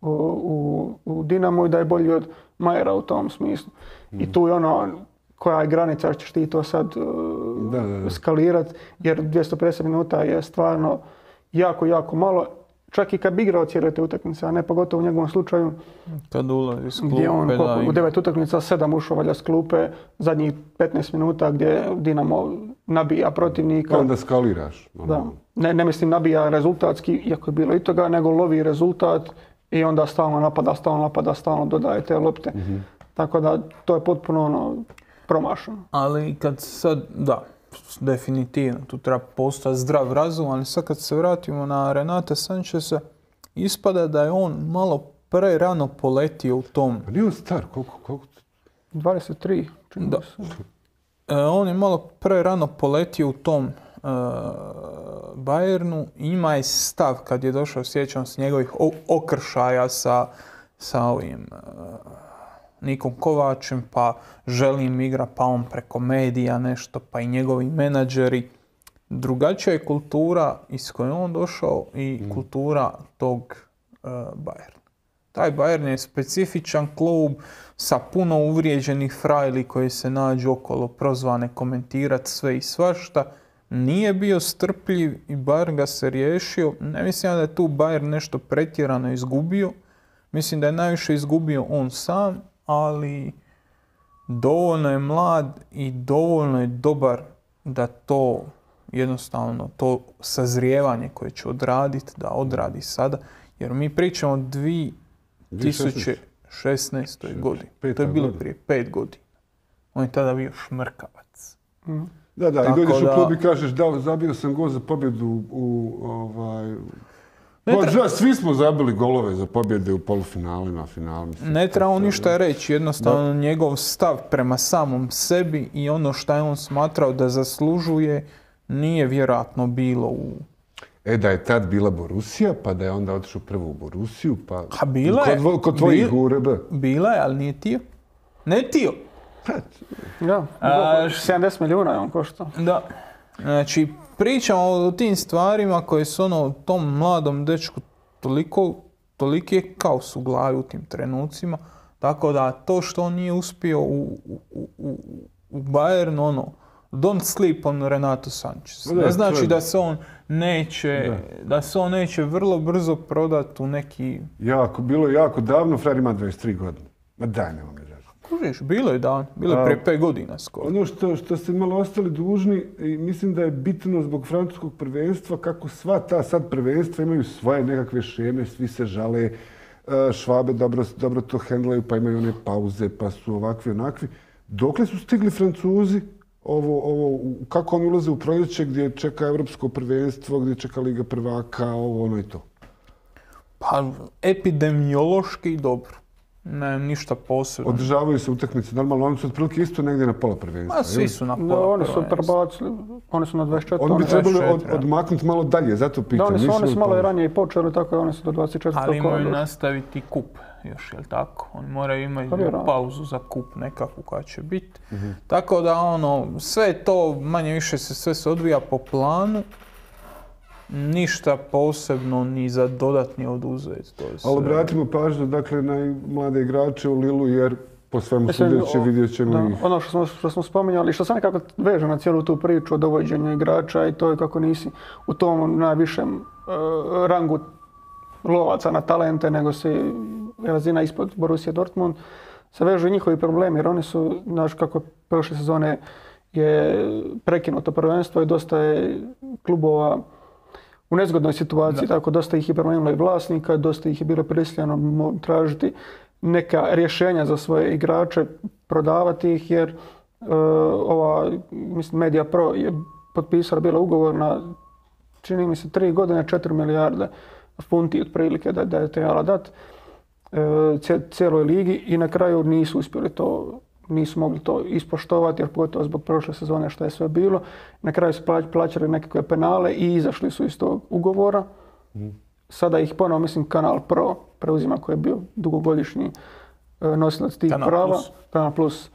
u Dinamu i da je bolji od Majera u tom smislu. I tu je ono, koja je granica, ćeš ti to sad skalirati, jer 250 minuta je stvarno jako, jako malo. Čak i kad bi igrao cijele te utakmice, a ne pogotovo u njegovom slučaju. Kad ulazi s klupe, gdje on u 9 utakmica 7 ušao valjda s klupe, zadnjih 15 minuta gdje Dinamo nabija protivnika. Onda skaliraš. Da. Ne mislim nabija rezultatski, iako je bilo i toga, nego lovi rezultat i onda stalno napada, stalno dodaje te lopte. Tako da to je potpuno promašeno. Ali kad sad, da, definitivno, tu treba postati zdrav razum, ali sad kad se vratimo na Renata Sancheza, ispada da je on malo prerano poletio u tom. Pa nije on star, koliko? 23, čini da. se. On je malo prerano poletio u tom Bayernu. Ima je stav kad je došao, sjećam se njegovih okršaja sa ovim Nikom Kovačem, pa želim igra, pa on preko medija nešto, pa i njegovi menadžeri. Drugačija je kultura iz koje on došao i kultura tog Bayerna. Taj Bayern je specifičan klub sa puno uvrijeđenih frajli koji se nađu okolo prozvane komentirati sve i svašta. Nije bio strpljiv i Bayern ga se riješio. Ne mislim da je tu Bayern nešto pretjerano izgubio. Mislim da je najviše izgubio on sam, ali dovoljno je mlad i dovoljno je dobar da to jednostavno, to sazrijevanje koje će odraditi, da odradi sada. Jer mi pričamo o 2016. godini. To je bilo prije 5 godina. On je tada bio šmrkavac. Da, Tako i dođeš da, u klub i kažeš da, zabio sam gol za pobjedu svi smo zabili golove za pobjede u polufinalima, finalima. Ne treba on ništa reći, jednostavno njegov stav prema samom sebi i ono što je on smatrao da zaslužuje nije vjerojatno bilo u... Da je tad bila Borussia, pa da je onda otišao prvo u Borussiju, pa bila je, kod tvojih u RB. Bila je, ali nije tio. Ne tio. Da, 70 milijuna je on koštao. Da. Znači, pričamo o tim stvarima koje su ono, tom mladom dečku toliki je kaos u glavi u tim trenucima. Tako da to što on nije uspio u Bayernu, ono, don't sleep on Renato Sanchez. Ne znači da se on neće vrlo brzo prodati u neki... Bilo je jako davno, frajer ima 23 godine. Ma daj, nema me reći. Kužiš, bilo je davno, bilo je prije 5 godina skoro. Ono što ste malo ostali dužni, i mislim da je bitno zbog francuskog prvenstva, kako sva ta sad prvenstva imaju svoje nekakve šeme, svi se žale, Švabe dobro to hendlaju, pa imaju one pauze, pa su ovakvi onakvi. Dokle su stigli Francuzi? Kako oni ulaze u proljeće gdje čeka Evropsko prvenstvo, gdje čeka Liga prvaka, ono i to? Pa, epidemiološki dobro. Ne, ništa posebno. Održavaju se utakmice, normalno, oni su otprilike isto negdje na pola prvenstva. Svi su na pola oni su prebacili, oni su na 24. Oni bi trebali odmaknuti malo dalje, zato pitam. Da, oni su malo i ranije i počeli, tako da oni su do 24. Ali imaju nastaviti kup još, jel tako? Oni moraju imati pauzu za kup nekakvu koja će biti. Tako da, sve to, manje više sve se odvija po planu. Ništa posebno ni za dodatni oduzet. Ali obratimo pažnju, dakle, na mlade igrače u Lilu, jer po svemu sudeći vidjet ćemo ih. Ono što smo spominjali, što se nekako veže na cijelu tu priču o dovođenju igrača i to je kako nisi u tom najvišem rangu lovaca na talente, nego si razina ispod Borussia Dortmund, se vežu i njihovi problemi, jer oni su, znaš kako prošle sezone je prekinuto prvenstvo i dosta je klubova u nezgodnoj situaciji, tako dosta ih je promijenilo i vlasnika, dosta ih je bilo prisiljeno tražiti neka rješenja za svoje igrače, prodavati ih jer mislim Media Pro je potpisala bila ugovor na, čini mi se, 3 godine, 4 milijarde funti otprilike da je trebala dati cijeloj ligi i na kraju nisu uspjeli to, nisu mogli to ispoštovati jer pogotovo zbog prošle sezone što je sve bilo. Na kraju su plaćali nekakve penale i izašli su iz tog ugovora. Sada ih ponovo, mislim, Kanal Pro preuzima koji je bio dugogodišnji nosilac tih prava. Kanal Plus.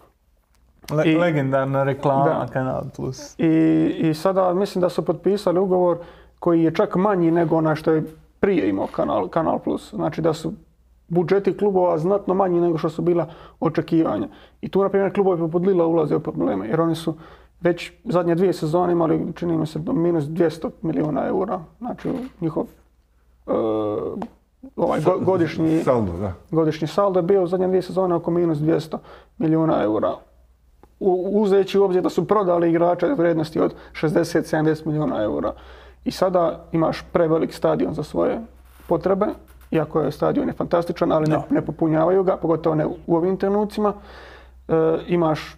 Legendarna reklama Kanal Plus. I sada mislim da su potpisali ugovor koji je čak manji nego onaj što je prije imao Kanal Plus. Znači da su budžeti klubova znatno manji nego što su bila očekivanja. I tu, na primjer, klubovi poput Lila ulaze u probleme, jer oni su već zadnje 2 sezone imali, čini mi se, minus 200 milijuna eura. Znači, njihov godišnji saldo je bio u zadnje 2 sezone oko minus 200 milijuna eura. Uzeći u obzir da su prodali igrače vrijednosti od 60-70 milijuna eura. I sada imaš prevelik stadion za svoje potrebe, iako je stadion je fantastičan, ali ne popunjavaju ga, pogotovo ne u ovim trenucima. Imaš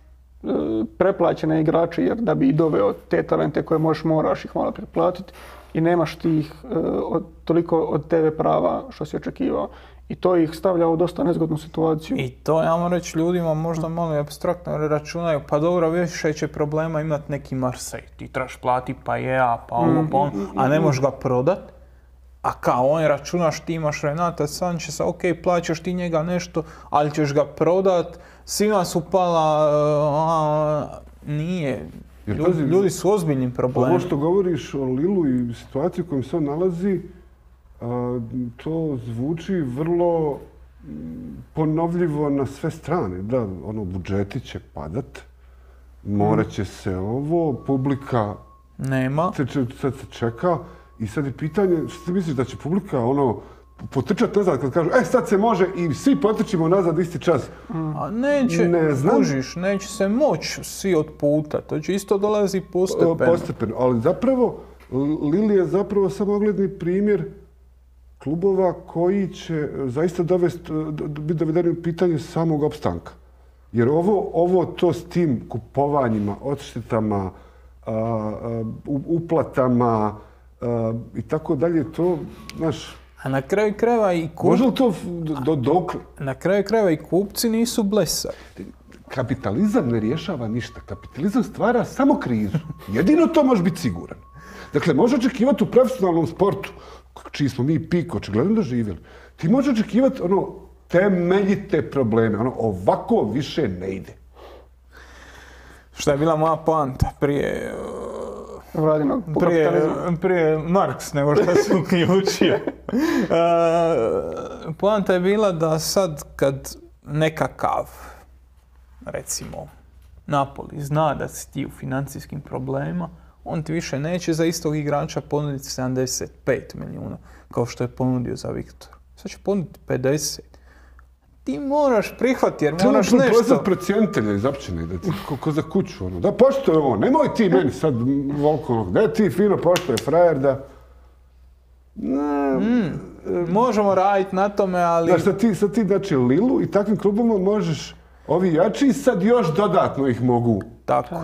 preplaćene igrače jer da bi doveo te talente koje moraš ih malo preplatiti i nemaš tih toliko od TV prava što si očekivao. I to ih stavlja u dosta nezgodnu situaciju. I to, ja moram reći, ljudima možda malo apstraktno računaju, pa dobro, više će problema imati neki Marseille. Ti trebaš plati pa ovo, pa ono, a ne možeš ga prodat. A kao on računaš, ti imaš Renata Sancheza, ok, plaćaš ti njega nešto, ali ćeš ga prodat, svima su pala, nije. Ljudi su ozbiljnim problemima. Ovo što govoriš o Lilu i situaciji u kojoj se on nalazi, to zvuči vrlo ponovljivo na sve strane. Da, budžeti će padat, morat će se publika nema. Sad se čeka. I sad je pitanje, što ti misliš da će publika potrčati nazad kad kažu sad se može i svi potrčimo nazad isti čas? A neće, kužiš, neće se moći svi od puta, to će isto dolazi postepeno. Ali zapravo, Lille je zapravo samo ogledni primjer klubova koji će zaista biti dovedeni u pitanje samog opstanka. Jer ovo to s tim kupovanjima, odštetama, uplatama, i tako dalje, to, znaš... A na kraju krajeva i kupci... Može li to dokle? Na kraju krajeva i kupci nisu blesavi. Kapitalizam ne rješava ništa. Kapitalizam stvara samo krizu. Jedino to može biti siguran. Dakle, može očekivati u profesionalnom sportu, čiji smo mi pik očigledno doživjeli, ti može očekivati temeljite probleme. Ovako više ne ide. Šta je bila moja poanta prije... Prije Marks nego što se uključio. Poanta je bila da sad kad nekakav, recimo, Napoli zna da si ti u financijskim problemima, on ti više neće za istog igrača ponuditi 75 milijuna, kao što je ponudio za Viktora. Sad će ponuditi 50. Ti moraš prihvatiti jer moraš nešto... Treba poslati procjenitelja iz općine, ko za kuću. Da poštuje ovo, nemoj ti meni sad volko, da ti fino poštuje frajer da... Možemo raditi na tome, ali... Znaš, sad ti znači Lilu i takvim klubama možeš, ovi jači sad još dodatno ih mogu. Tako.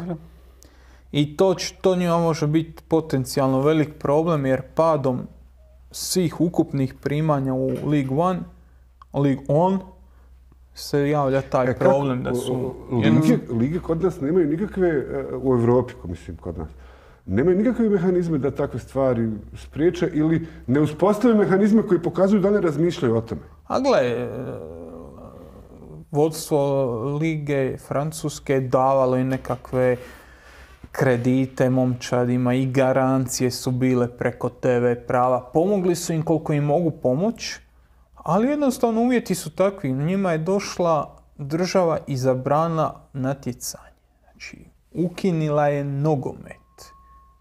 I to njima može biti potencijalno velik problem jer padom svih ukupnih primanja u Ligue 1, se javlja taj problem da su... Lige kod nas nemaju nikakve, u Europi, mislim kod nas, nemaju nikakve mehanizme da takve stvari spriječe ili ne uspostave mehanizme koji pokazuju da ne razmišljaju o tome. A gle, vodstvo Lige Francuske davalo i nekakve kredite momčadima i garancije su bile preko TV prava. Pomogli su im koliko im mogu pomoći, ali jednostavno uvjeti su takvi. Njima je došla država i zabranila natjecanje. Znači, ukinila je nogomet.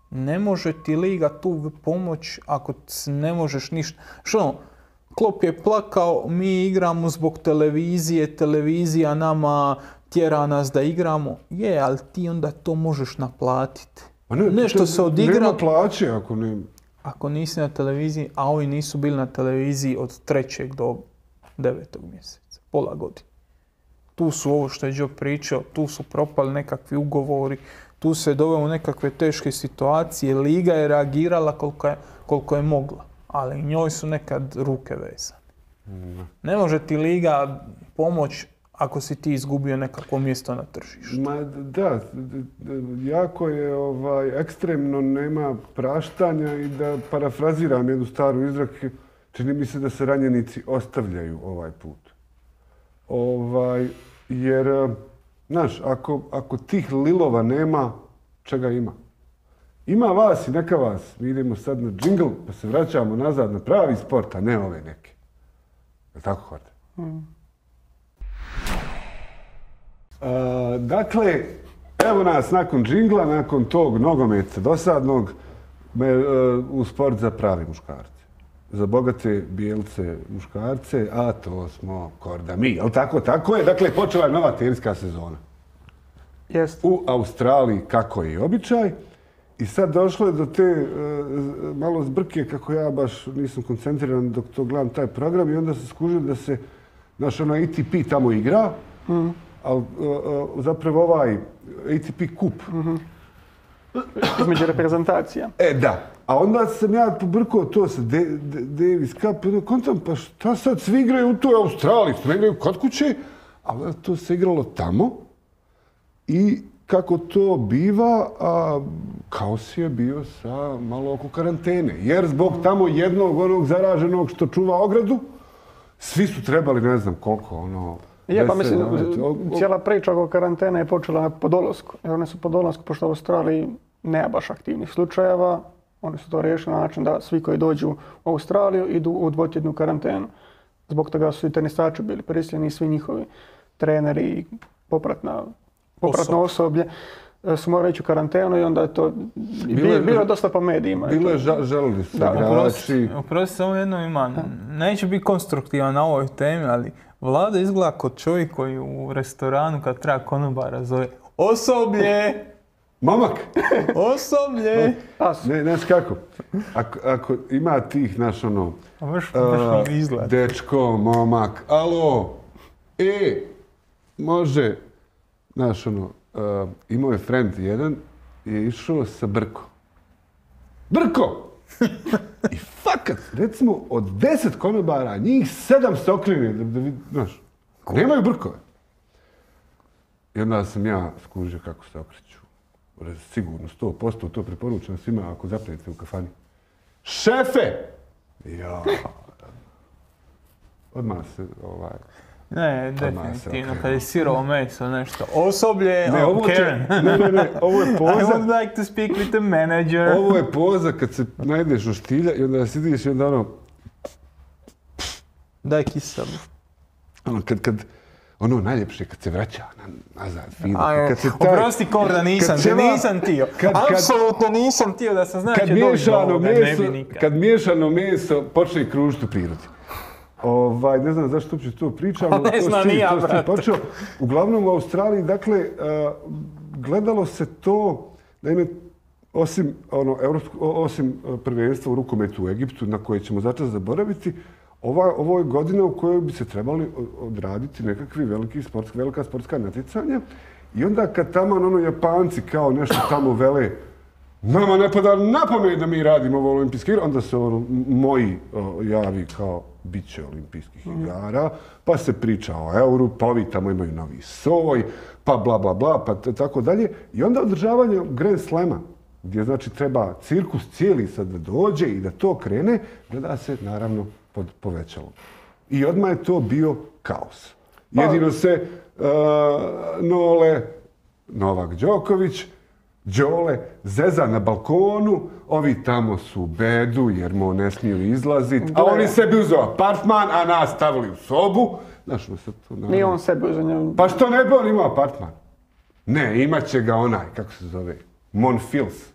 Ne može ti Liga tu pomoć ako ne možeš ništa. Klopp je plakao, mi igramo zbog televizije, televizija nama tjera nas da igramo. Je, ali ti onda to možeš naplatiti. Nešto se odigra... Nema plaće ako nisi na televiziji, a ovi nisu bili na televiziji od 3. do 9. mjeseca, pola godine. Tu su ovo što je Joe pričao, tu su propali nekakvi ugovori, tu se je doveo u nekakve teške situacije, liga je reagirala koliko je mogla, ali njoj su nekad ruke vezane. Ne može ti liga pomoći ako si ti izgubio nekakvo mjesto na tržištu. Ma da, jako je ekstremno, nema praštanja i da parafraziram jednu staru izreku, čini mi se da se ranjenici ostavljaju ovaj put. Jer, znaš, ako tih lilova nema, čega ima? Ima vas i neka vas. Mi idemo sad na džingl, pa se vraćamo nazad na pravi sport, a ne ove neke. Je tako, Horte? Dakle, evo nas nakon džingla, nakon tog nogometa dosadnog, u sport za pravi muškarce. Za bogate bijelce muškarce, a to smo korda mi. Jel tako? Tako je. Dakle, počela je nova teniska sezona. Jest. U Australiji, kako je i običaj. I sad došlo je do te malo zbrke, kako ja baš nisam koncentriran dok to gledam taj program, i onda se skužio da se naš ATP tamo igra, ali zapravo ovaj ATP kup. Između reprezentacija. Da. A onda sam ja pobrkao to sa Davis Cup i kontam, pa šta sad svi igraju u toj Australiji, svi igraju kod kuće, ali to se igralo tamo i kako to biva, kaos je bio sa malo oko karantene. Jer zbog tamo jednog onog zaraženog što čuva ogradu, svi su trebali ne znam koliko, Pa mislim, cijela priča oko karantene je počela po dolasku. Jer one su po dolasku, pošto u Australiji nema baš aktivnih slučajeva, oni su to riješili na način da svi koji dođu u Australiju idu u 2-tjednu karantenu. Zbog toga su i tenisači bili prisiljeni, svi njihovi treneri i popratno osoblje su morali ići u karantenu i onda je to bilo dosta po medijima. Bilo je žalili se igrači. Oprosti, samo jedno ima. Neću biti konstruktivan na ovoj temi, ali Vlada izgleda kod čovjek koji u restoranu kad treba konobara zove osoblje! Momak! Osoblje! Ne, znaš kako? Ako ima tih, naš dečko, momak, alo, može, znaš imao je friend jedan, je išao sa Brko. Brko! I fakat, recimo, od 10 konobara, njih 7 se okrene, da vidi, znaš, nemaju Brkove. I onda sam ja skužio kako se okreću. Sigurno, 100%, to preporučam svima ako zapnete u kafani. Šefe! Ja. Odmah se, Ne, definitivno, kad je sirovo meso, nešto. Osoblje, Ne, ovo je poza. I would like to speak with the manager. Ovo je poza kad se najdeš u štilja i onda sidiš i onda Daj kisabu. Najljepše kad se vraća nazad, fino. Oprosti, Korda, nisam tio. Apsolutno nisam tio da sam znači dođe do ovoga, ne bi nikad. Kad miješano meso počne kružiti u prirodi. Ne znam zašto uopće to pričam, ne znam ni ja, brate. Uglavnom u Australiji, dakle, gledalo se to, naime, osim prvenstva u rukometu u Egiptu, na koje ćemo začas zaboraviti, ovo je godina u kojoj bi se trebali odraditi nekakvi velika sportska natjecanja. I onda kad tamo Japanci kao nešto tamo vele, nama ne pada na pamet da mi radimo ovo olimpijske igre, onda se moji javi kao bit će olimpijskih igara, pa se priča o euru, pa ovi tamo imaju novi soj, pa bla bla bla, pa tako dalje. I onda održavanje Grand Slama, gdje znači treba cirkus cijeli sad da dođe i da to krene, gleda se naravno pod povećalom. I odmah je to bio kaos. Jedino se Novak Đoković, Đole zeza na balkonu, ovi tamo su u bedu jer mu ne smiju izlaziti, a oni sebi uzeo apartman, a nas stavili u sobu. Znaš, nije on sebi uzeo njemu. Pa što ne bi on imao apartman? Ne, imat će ga onaj, kako se zove, Monfils.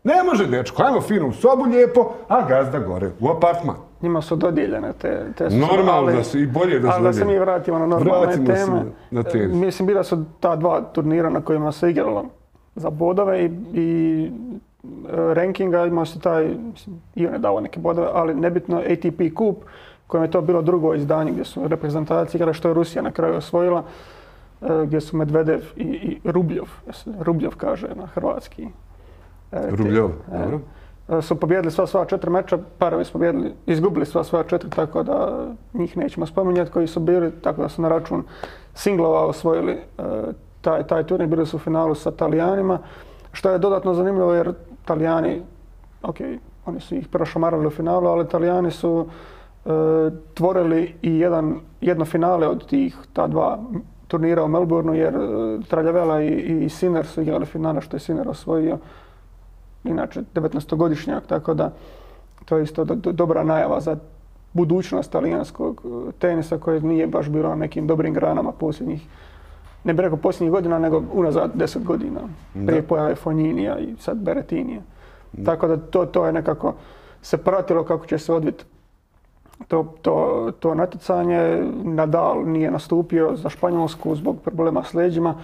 Ne može, dečko, ajmo fino u sobu lijepo, a gazda gore u apartman. Njima su dodijeljene te normalno da su i bolje da su ali da se mi vratimo na normalne teme. Na tenis. Mislim, bila su ta dva turnira na kojima se igralo za bodove i rankinga, imao si taj, mislim, i on je dao neke bodove, ali nebitno ATP Cup, kojem je to bilo drugo izdanje gdje su reprezentacije igrali, što je Rusija na kraju osvojila, gdje su Medvedev i Rubljov, Rubljov kaže na hrvatski. Rubljov, dobro. Su pobijedili sva 4 meča, parovi su izgubili sva 4, tako da njih nećemo spominjati koji su bili, tako da su na račun singlova osvojili taj turnir, bili su u finalu sa Talijanima, što je dodatno zanimljivo jer Talijani, ok, oni su ih prošamarali u finalu, ali Talijani su tvorili i jedno finale od ta 2 turnira u Melbourneu, jer Traljavela i Sinner su igrali finale, što je Sinner osvojio, inače 19-godišnjak, tako da to je isto dobra najava za budućnost talijanskog tenisa koje nije baš bilo na nekim dobrim granama posljednjih, ne bih rekao posljednjih godina, nego unazad 10 godina, prije pojave Fogninija i sad Berrettinija. Tako da to je nekako se pratilo kako će se odviti to natjecanje. Nadal nije nastupio za Španjolsku zbog problema s leđima,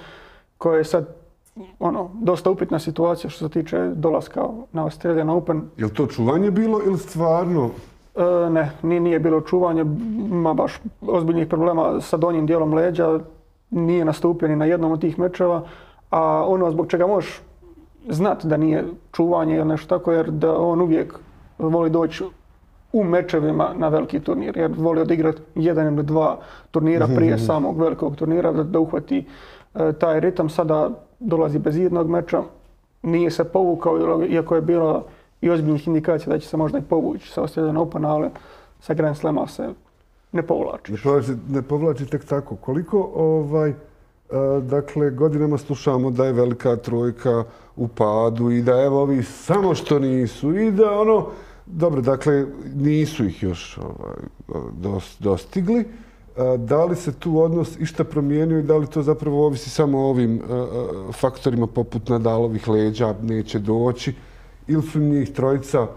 koje je sad dosta upitna situacija što se tiče dolaska na Australian Open. Je li to čuvanje bilo ili stvarno? Ne, nije bilo čuvanje, ima baš ozbiljnih problema sa donjim dijelom leđa, nije nastupio ni na jednom od tih mečeva, a ono zbog čega možeš znati da nije čuvanje ili nešto tako, jer da on uvijek voli doći u mečevima na veliki turnir, jer voli odigrati 1 ili 2 turnira prije samog velikog turnira da uhvati taj ritam. Sada dolazi bez jednog meča, nije se povukao, iako je bilo i ozbiljnih indikacija da će se možda i povući sa Australian Open, ali sa Grand Slama se ne povlači. Ne povlači tek tako. Koliko dakle, godinama slušamo da je velika trojka u padu i da evo ovi samo što nisu i da dobro, dakle, nisu ih još dostigli. Da li se tu odnos išta promijenio i da li to zapravo ovisi samo o ovim faktorima poput Nadalovih leđa, neće doći, ili su njih trojica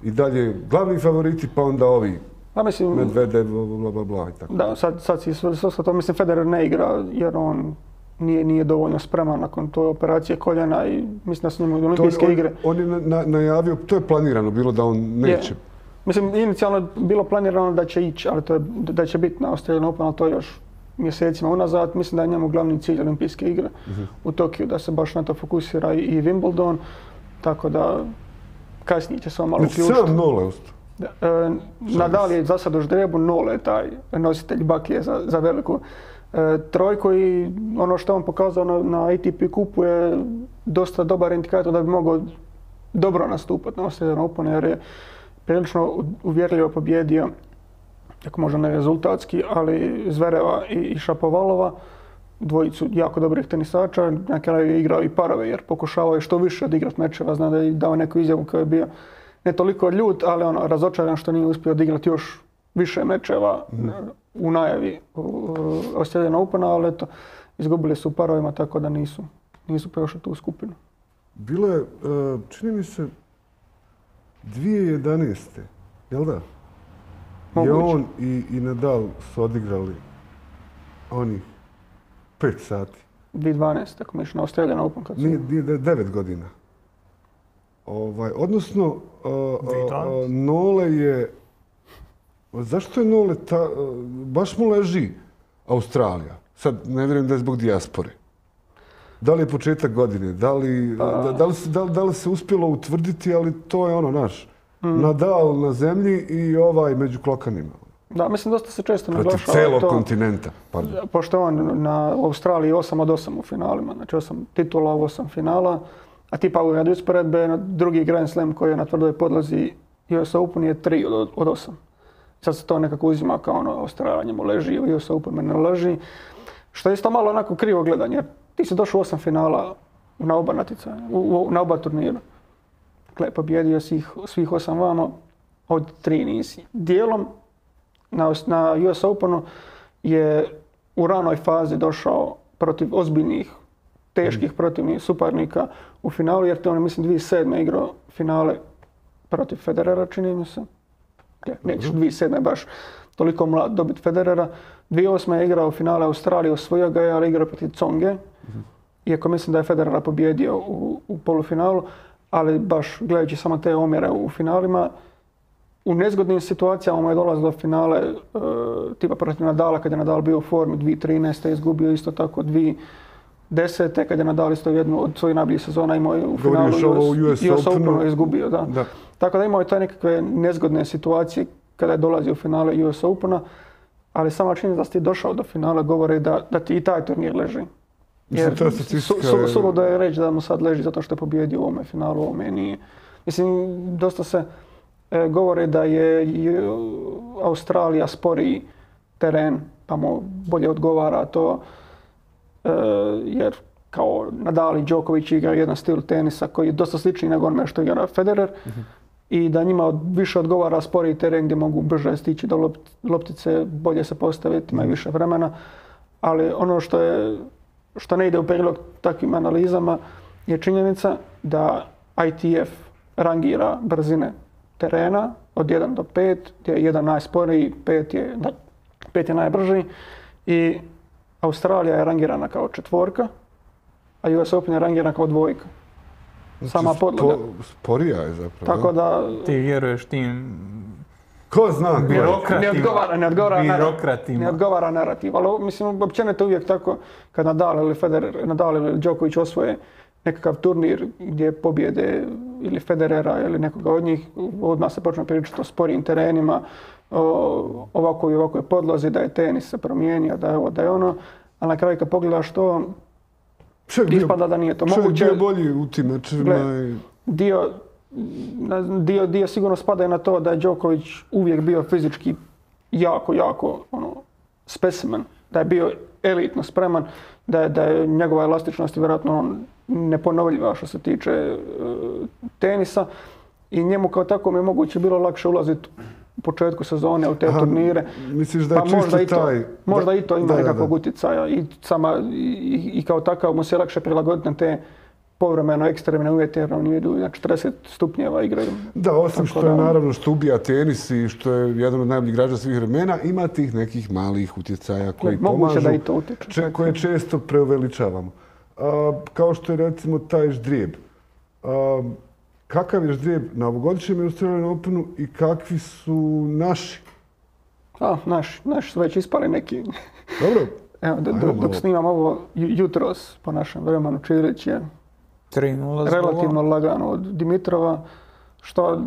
i dalje glavni favoriti, pa onda ovi Medvedev, bla, bla, bla i tako. Da, sad si to, mislim, Federer ne igra jer on nije dovoljno spreman nakon toj operacije koljena i mislim da su njemu olimpijske igre. On je najavio, to je planirano bilo da on neće. Mislim, inicijalno je bilo planirano da će ići, ali to je da će biti na Australian Open, ali to je još mjesecima unazad. Mislim da je njemu glavni cilj olimpijske igre u Tokiju, da se baš na to fokusira i Wimbledon, tako da kasnije će se on malo uključiti. Sam Nole ostao. Nadal je za sad u ždrebu, Nole je taj nositelj bakije za veliku trojku i ono što on pokazao na ATP kupu je dosta dobar indikator da bi mogao dobro nastupati na Australian Open, jer je prilično uvjerljivo pobjedio, tako možda ne rezultatski, ali Zvereva i Šapovalova, dvojicu jako dobrih tenisača. Na kraju je igrao i parove jer pokušavao je što više odigrati mečeva. Znam da je dao neku izjavu koja je bio ne toliko ljut, ali razočaran što nije uspio odigrati još više mečeva u najavi Australian Opena, ali eto, izgubili su u parovima, tako da nisu prošli tu skupinu. Bilo je, čini mi se, 2011. Jel da? I on i Nadal su odigrali onih 5 sati. 2012. ako misliš na Australian Open. Nije 9 godina. Odnosno, Nole je... Zašto je Nole baš mu leži Australija? Sad ne vjerujem da je zbog dijaspore. Da li je početak godine? Da li se uspjelo utvrditi, ali to je naš. Nadal na zemlji i među klokanima. Da, mislim dosta se često naglašava to. Protiv celog kontinenta. Pošto on na Australiji 8 od 8 u finalima, znači 8 titula u 8 finala, a tipa u radi usporedbe na drugi Grand Slam koji je na tvrdoj podlozi US Open je 3 od 8. Sad se to nekako uzima kao Australija njemu leži, US Open mene leži. Što je isto malo onako krivo gledanje, jer ti si došao u 8 finala na oba natjecanja, na oba turnira. Dakle, pobjedio svih 8 vamo, od 3 nisi. Dijelom na US Openu je u ranoj fazi došao protiv ozbiljnih, teških protivnih suparnika u finalu, jer te on, mislim, 2007. igrao finale protiv Federera, čini mi se. Nećeš 2007. baš toliko mlad dobiti Federera. 2008. je igrao finale Australije, osvojio ga je, ali igrao protiv Tsonge. Iako mislim da je Federera pobjedio u polufinalu. ali baš gledajući samo te omjere u finalima, u nezgodnim situacijama mu je dolazilo do finale tipa protiv Nadala kad je Nadal bio u formi 2013. izgubio isto tako 2010. kad je Nadal isto jednu od svojih najboljih sezona imao u finalu US Openu izgubio. Da. Tako da imao je taj nekakve nezgodne situacije kada je dolazio u finale US Opena, ali sama činjenica da si ti došao do finala govore da ti i taj turnir leži. Jer suludo je reći da mu sad leži zato što je pobjedio u ovome finalu, u ovome nije. Mislim, dosta se govore da je Australija sporiji teren, pa mu bolje odgovara to, jer kao Nadal i Djokovic igraju jedan stil tenisa koji je dosta slični nego onome što igra Federer i da njima više odgovara sporiji teren gdje mogu brže stići do loptice, bolje se postaviti, imaju više vremena, ali ono što ne ide u prilog takvim analizama je činjenica da ITF rangira brzine terena od 1 do 5, gdje je 1 najsporiji, 5 je najbrži i Australija je rangirana kao 4, a US Open je rangirana kao 2. Sama podloga. Sporija je zapravo. Tako da... Ti vjeruješ tim... Ko zna? Ne odgovara narativ. Ali mislim, općenito uvijek tako kad Nadal ili Djokovic osvoje nekakav turnir gdje pobjede ili Federera ili nekoga od njih, odmah se počne pričati o sporijim terenima, o ovakvoj podlozi, da je tenis se promijenio, da je ovo, da je ono, ali na kraju kad pogledaš to, ispada da nije to moguće. Bio bolji u tim mečevima. Dio sigurno spada i na to da je Djokovic uvijek bio fizički jako specimen, da je bio elitno spreman, da je njegova elastičnost vjerojatno neponovljiva što se tiče tenisa i njemu kao tako mi je moguće bilo lakše ulaziti u početku sezone u te turnire. Misliš da je čisto taj... Možda i to ima nekakvog utjecaja i kao takav mu se lakše prilagoditi na te povremeno ekstremne uvjete jer oni idu na 40 stupnjeva igraju. Da, osim što je naravno što ubija tenis i što je jedan od najboljih igrača svih vremena, ima tih nekih malih utjecaja koji pomažu, da i to utječe, koje često preuveličavamo. Kao što je recimo taj ždrijeb. Kakav je ždrijeb na ovogodišnjem Australian Openu i kakvi su naši? Naši su već ispali neki. Dobro. Evo, dok snimam ovo jutros po našem vremenu, Čilić je 3-0 relativno lagano od Dimitrova, što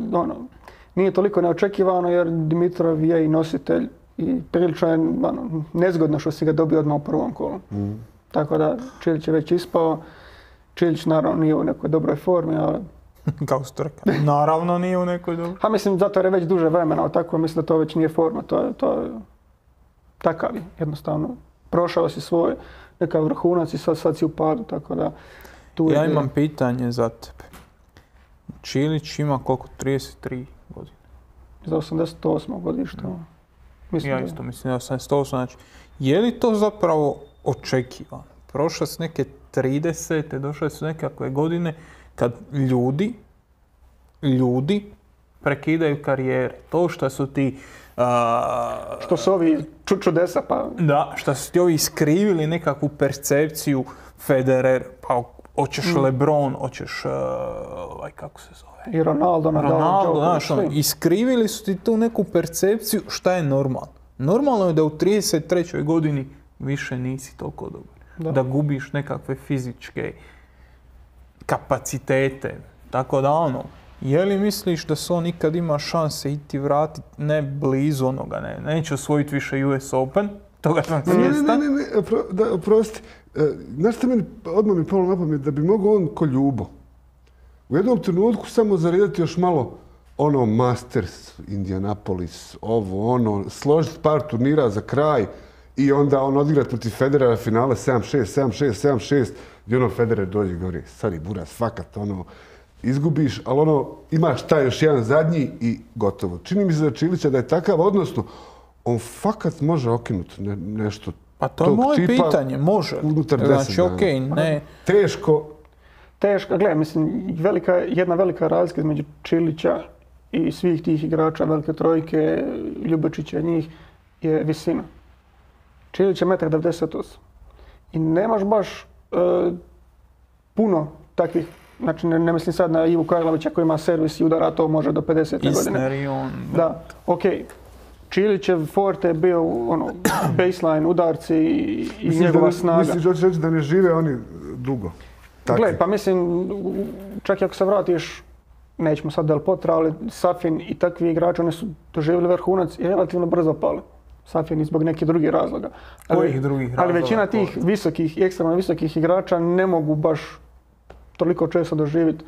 nije toliko neočekivano jer Dimitrov je i nositelj i prilično je nezgodno što si ga dobio odmah u prvom kolu. Tako da Čilić je već ispao. Čilić naravno nije u nekoj dobroj formi, ali... Kao ste rekao, naravno nije u nekoj dobroj. Mislim, zato jer je već duže vremena, tako mislim da to već nije forma, to je takav je, jednostavno. Prošao si svoj nekav vrhunac i sad si u padu, tako da... Ja imam pitanje za tebe. Čilić ima koliko? 33 godine? Za 88. godište. Ja isto mislim da 88. Znači, je li to zapravo očekivano? Prošle su neke 30. došle su nekakve godine kad ljudi prekidaju karijere. To što su ti... što su ovi čudesa pa... Da, što su ti ovi iskrivili nekakvu percepciju Federer, pa hoćeš LeBron, hoćeš, kako se zove? I Ronaldo, znaš, iskrivili su ti tu neku percepciju šta je normalno. Normalno je da u 33. godini više nisi toliko dobar. Da gubiš nekakve fizičke kapacitete. Tako da je li misliš da se on ikad ima šanse iti vratiti ne blizu onoga, neće osvojiti više US Open, toga sam svjestan. Ne, oprosti. Znaš što odmah mi palo na pamet da bi mogao on ko Ljubo u jednom trenutku samo zaredati još malo Masters, Indianapolis, složiti par turnira za kraj i onda odigrati protiv Federera finale 7-6, 7-6, 7-6 i Federer dođe i govori, stari buras, fakat, izgubiš, ali imaš taj još jedan zadnji i gotovo. Čini mi se za Čilića da je takav, odnosno, on fakat može okinuti nešto. Pa to je moje pitanje, može. Unutar 10 dana. Znači, okej, ne. Teško, gledaj, mislim, jedna velika razlika između Čilića i svih tih igrača, velike trojke, Ljubičića njih, je visina. Čilić je 1,98 m. I nemaš baš puno takvih Znači ne mislim sad na Ivu Karlovića koji ima servis i udara, to može do 50. godine. Isner i on. Da, ok. Čilićev forte je bio baseline, udarci i njegova snaga. Misliš hoćeš reći da ne žive oni dugo? Gle, pa mislim, čak i ako se vratiš, nećemo sad Del Potra, ali Safin i takvi igrači, oni su doživjeli vrhunac i relativno brzo pali. Safin i zbog nekih drugih razloga. Kojih drugih razloga? Ali većina tih visokih, ekstremno visokih igrača ne mogu baš toliko često doživjeti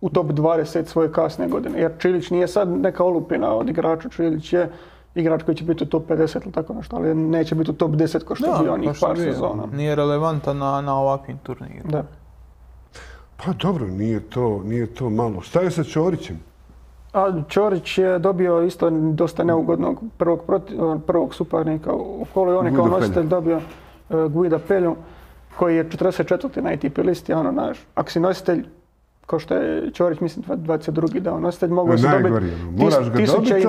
u top 20 svoje kasne godine. Jer Čilić nije sad neka olupina od igrača. Čilić je igrač koji će biti u top 50 ili tako nešto, ali neće biti u top 10 kao što je bio onih par sezona. Nije relevantan na ovakvim turnirima. Da. Pa dobro, nije to malo. Šta je sa Ćorićem? A Ćorić je dobio isto dosta neugodnog prvog suparnika u kolu i on je kao nositelj dobio Guida Pelju koji je 44. na ATP listi, ako si nositelj, kao što je Ćorić, mislim 22. dao nositelj, mogu se dobiti tisuće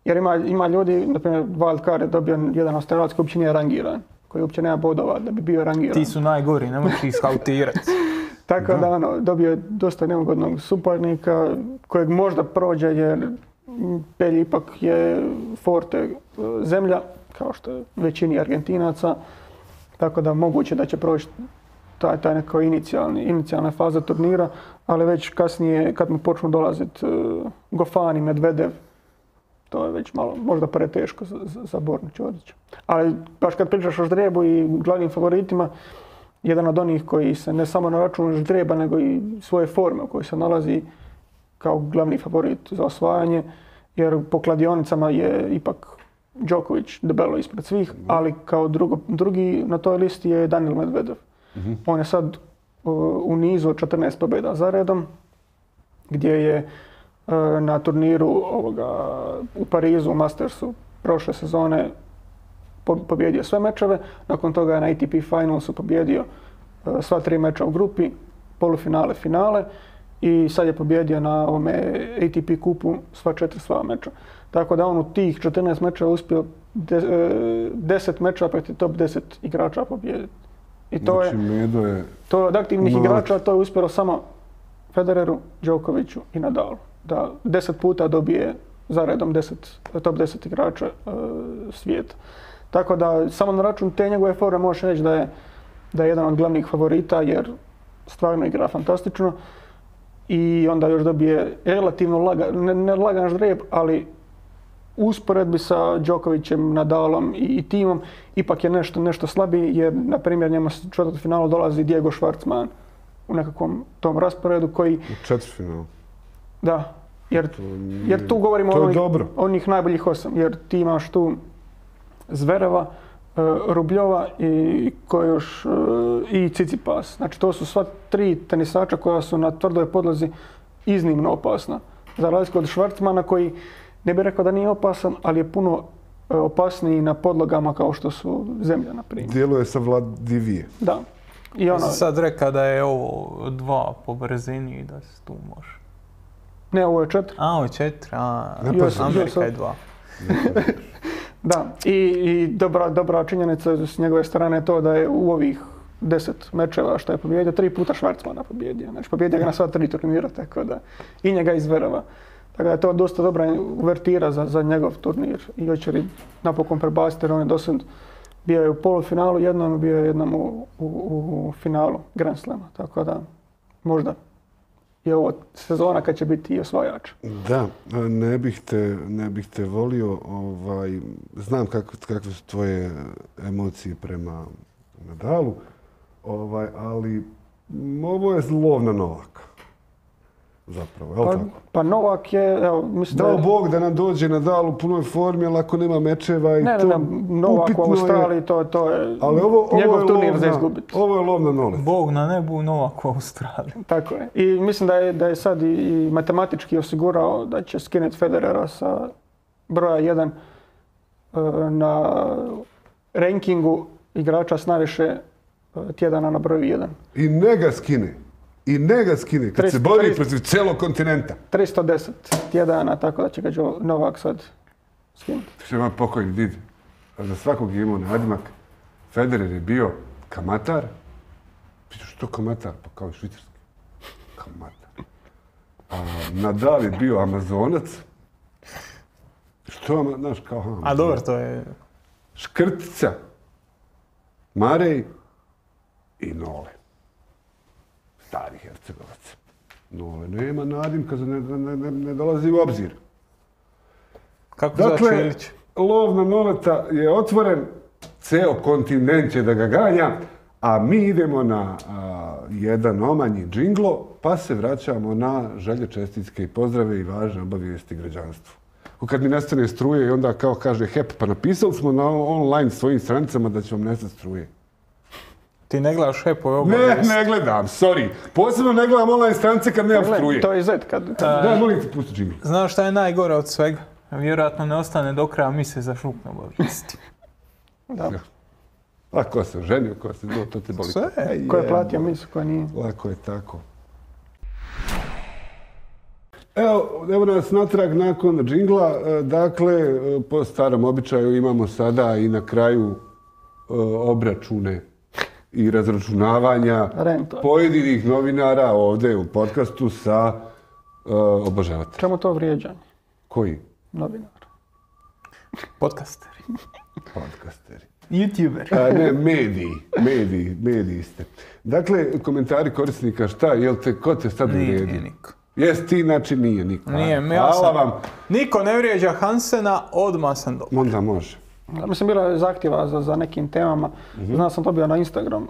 jer ima ljudi, na primjer Wildcard je dobio jedan Australac koji uopće nije rangiran, koji uopće nema bodova da bi bio rangiran. Ti su najgori, ne možeš ih skautirati. Tako da dobio je dosta neugodnog suparnika kojeg možda prođe jer Pelj ipak je forte zemlja, kao što je većini Argentinaca, tako da moguće da će proći taj neko inicijalna faza turnira, ali već kasnije kad mu počnu dolaziti Gofani, Medvedev, to je već malo možda preteško za Bornu Ćorića. Ali baš kad pričaš o ždrebu i glavnim favoritima, jedan od onih koji se ne samo na računu ždreba, nego i svoje forme u kojoj se nalazi kao glavni favorit za osvajanje, jer po kladionicama je ipak Djokovic debelo ispred svih, ali kao drugi na toj listi je Daniil Medvedev. On je sad u nizu od 14 pobjeda za redom, gdje je na turniru u Parizu, u Mastersu, prošle sezone pobjedio sve mečeve. Nakon toga je na ATP Finalsu pobjedio sva 3 meča u grupi, polufinale, finale i sad je pobjedio na ovome ATP kupu sva 4 svoja meča. Tako da on u tih 14 mečeva uspio 10 mečeva protiv top 10 igrača pobijediti. I to znači, je od aktivnih igrača, to je uspjelo samo Federeru, Djokoviću i Nadalu. Da 10 puta dobije za redom top 10 igrača svijeta. Tako da samo na račun te njegove forme možeš reći da je jedan od glavnih favorita jer stvarno igra fantastično i onda još dobije relativno ne lagan ždrijeb, ali u usporedbi sa Djokovicem, Nadalom i timom ipak je nešto slabiji jer na primjer njemu u četvrtfinalu dolazi Diego Schwartzman u nekakvom tom rasporedu koji... U četvrtfinalu? Da, jer tu govorimo o onih najboljih 8, jer ti imaš tu Zvereva, Rubljova i Tsitsipas. Znači to su sva 3 tenisača koja su na tvrdoj podlozi iznimno opasna. Za razliku od Schwartzmana koji ne bih rekao da nije opasan, ali je puno opasniji na podlogama kao što su zemlja, na primjer. Djeluje savladivije. Da. Ja sam sad rekao da je ovo 2 po brzini i da se tu može. Ne, ovo je 4. A, ovo je 4, Amerika je 2. Da, i dobra činjenica s njegove strane je to da je u ovih 10 mečeva što je pobjedio, 3 puta Schwartzmana pobjedio. Znači pobjedio ga na sva 3 turnira, tako da i njega iz Zvereva. Tako da je to dosta dobra uvertira za njegov turnir i hoće napokon prebaciti jer on je dosad bio je u polufinalu jednom, bio je jednom u finalu Grand Slama. Tako da možda je ovo sezona kad će biti i osvajač. Da, ne bih te volio, znam kakve su tvoje emocije prema Nadalu, ali ovo je lov na Novaka. Zapravo, je li tako? Pa Novak je, evo, mislim dao Bog da nam dođe Nadal u punoj formi, ali ako nema mečeva i to upitno je. Novak u Australiji, to je njegov turnir za izgubiti. Ovo je lov na Nole. Bog na nebu, Novak u Australiji. Tako je. I mislim da je sad i matematički osigurao da će skinuti Federera sa broja 1 na rankingu igrača s najviše tjedana na broju 1. I ne ga skine, kad se bori protiv cijelog kontinenta. 310 tjedana, tako da će ga Novak sad skinuti. Što ima pokojni did. Za svakog je imao nadimak. Federer je bio kamatar, Što kamatar? Pa kao švicarski. Kamatar. Nadal je bio Amazonac. Što, znaš, kao Amazonac. A dobro, to je... Škrtica, Marej i Nole. Stari Hercegovac. Nole nema nadimka, ne dolazi u obzir. Kako zove Dakle, Čilić? lov na Noleta je otvoren, ceo kontinent će da ga ganja, a mi idemo na jedan omanji džinglo, pa se vraćamo na želje, čestitke i pozdrave i važne obavijesti građanstvu. Kad mi nestane struje i onda kao kaže HEP, pa napisali smo na online svojim stranicama da će vam nestati struje. Ti ne gledaš HEP-ove obavijesti? Ne gledam, sorry. Posebno ne gledam online stranice kad nemam struje. To je Z kad... Da, molim te, pusti džingl. Znaš šta je najgore od svega? Vjerojatno ne ostane do kraja mise za župne obavijesti. Da. A ko se oženio, ko se to te boli. Sve. Ko je platio misu, ko nije. Lako je tako. Evo nas natrag nakon džingla. Dakle, po starom običaju imamo sada i na kraju obračune i razračunavanja pojedinih novinara ovdje u podcastu sa obožavateljima. Čemu to vrijeđanje? Koji? Novinar. Podcasteri. Podcasteri. YouTuber. Ne, mediji ste. Dakle, komentari korisnika, šta, ko te sad uvrijedi? Nije niko. Jes ti, znači nije niko. Nije, hvala vam. Niko ne vrijeđa Hansena, odmah sam dobar. Onda može. Mislim, bilo je zahtjeva za nekim temama. Znao sam dobio na Instagram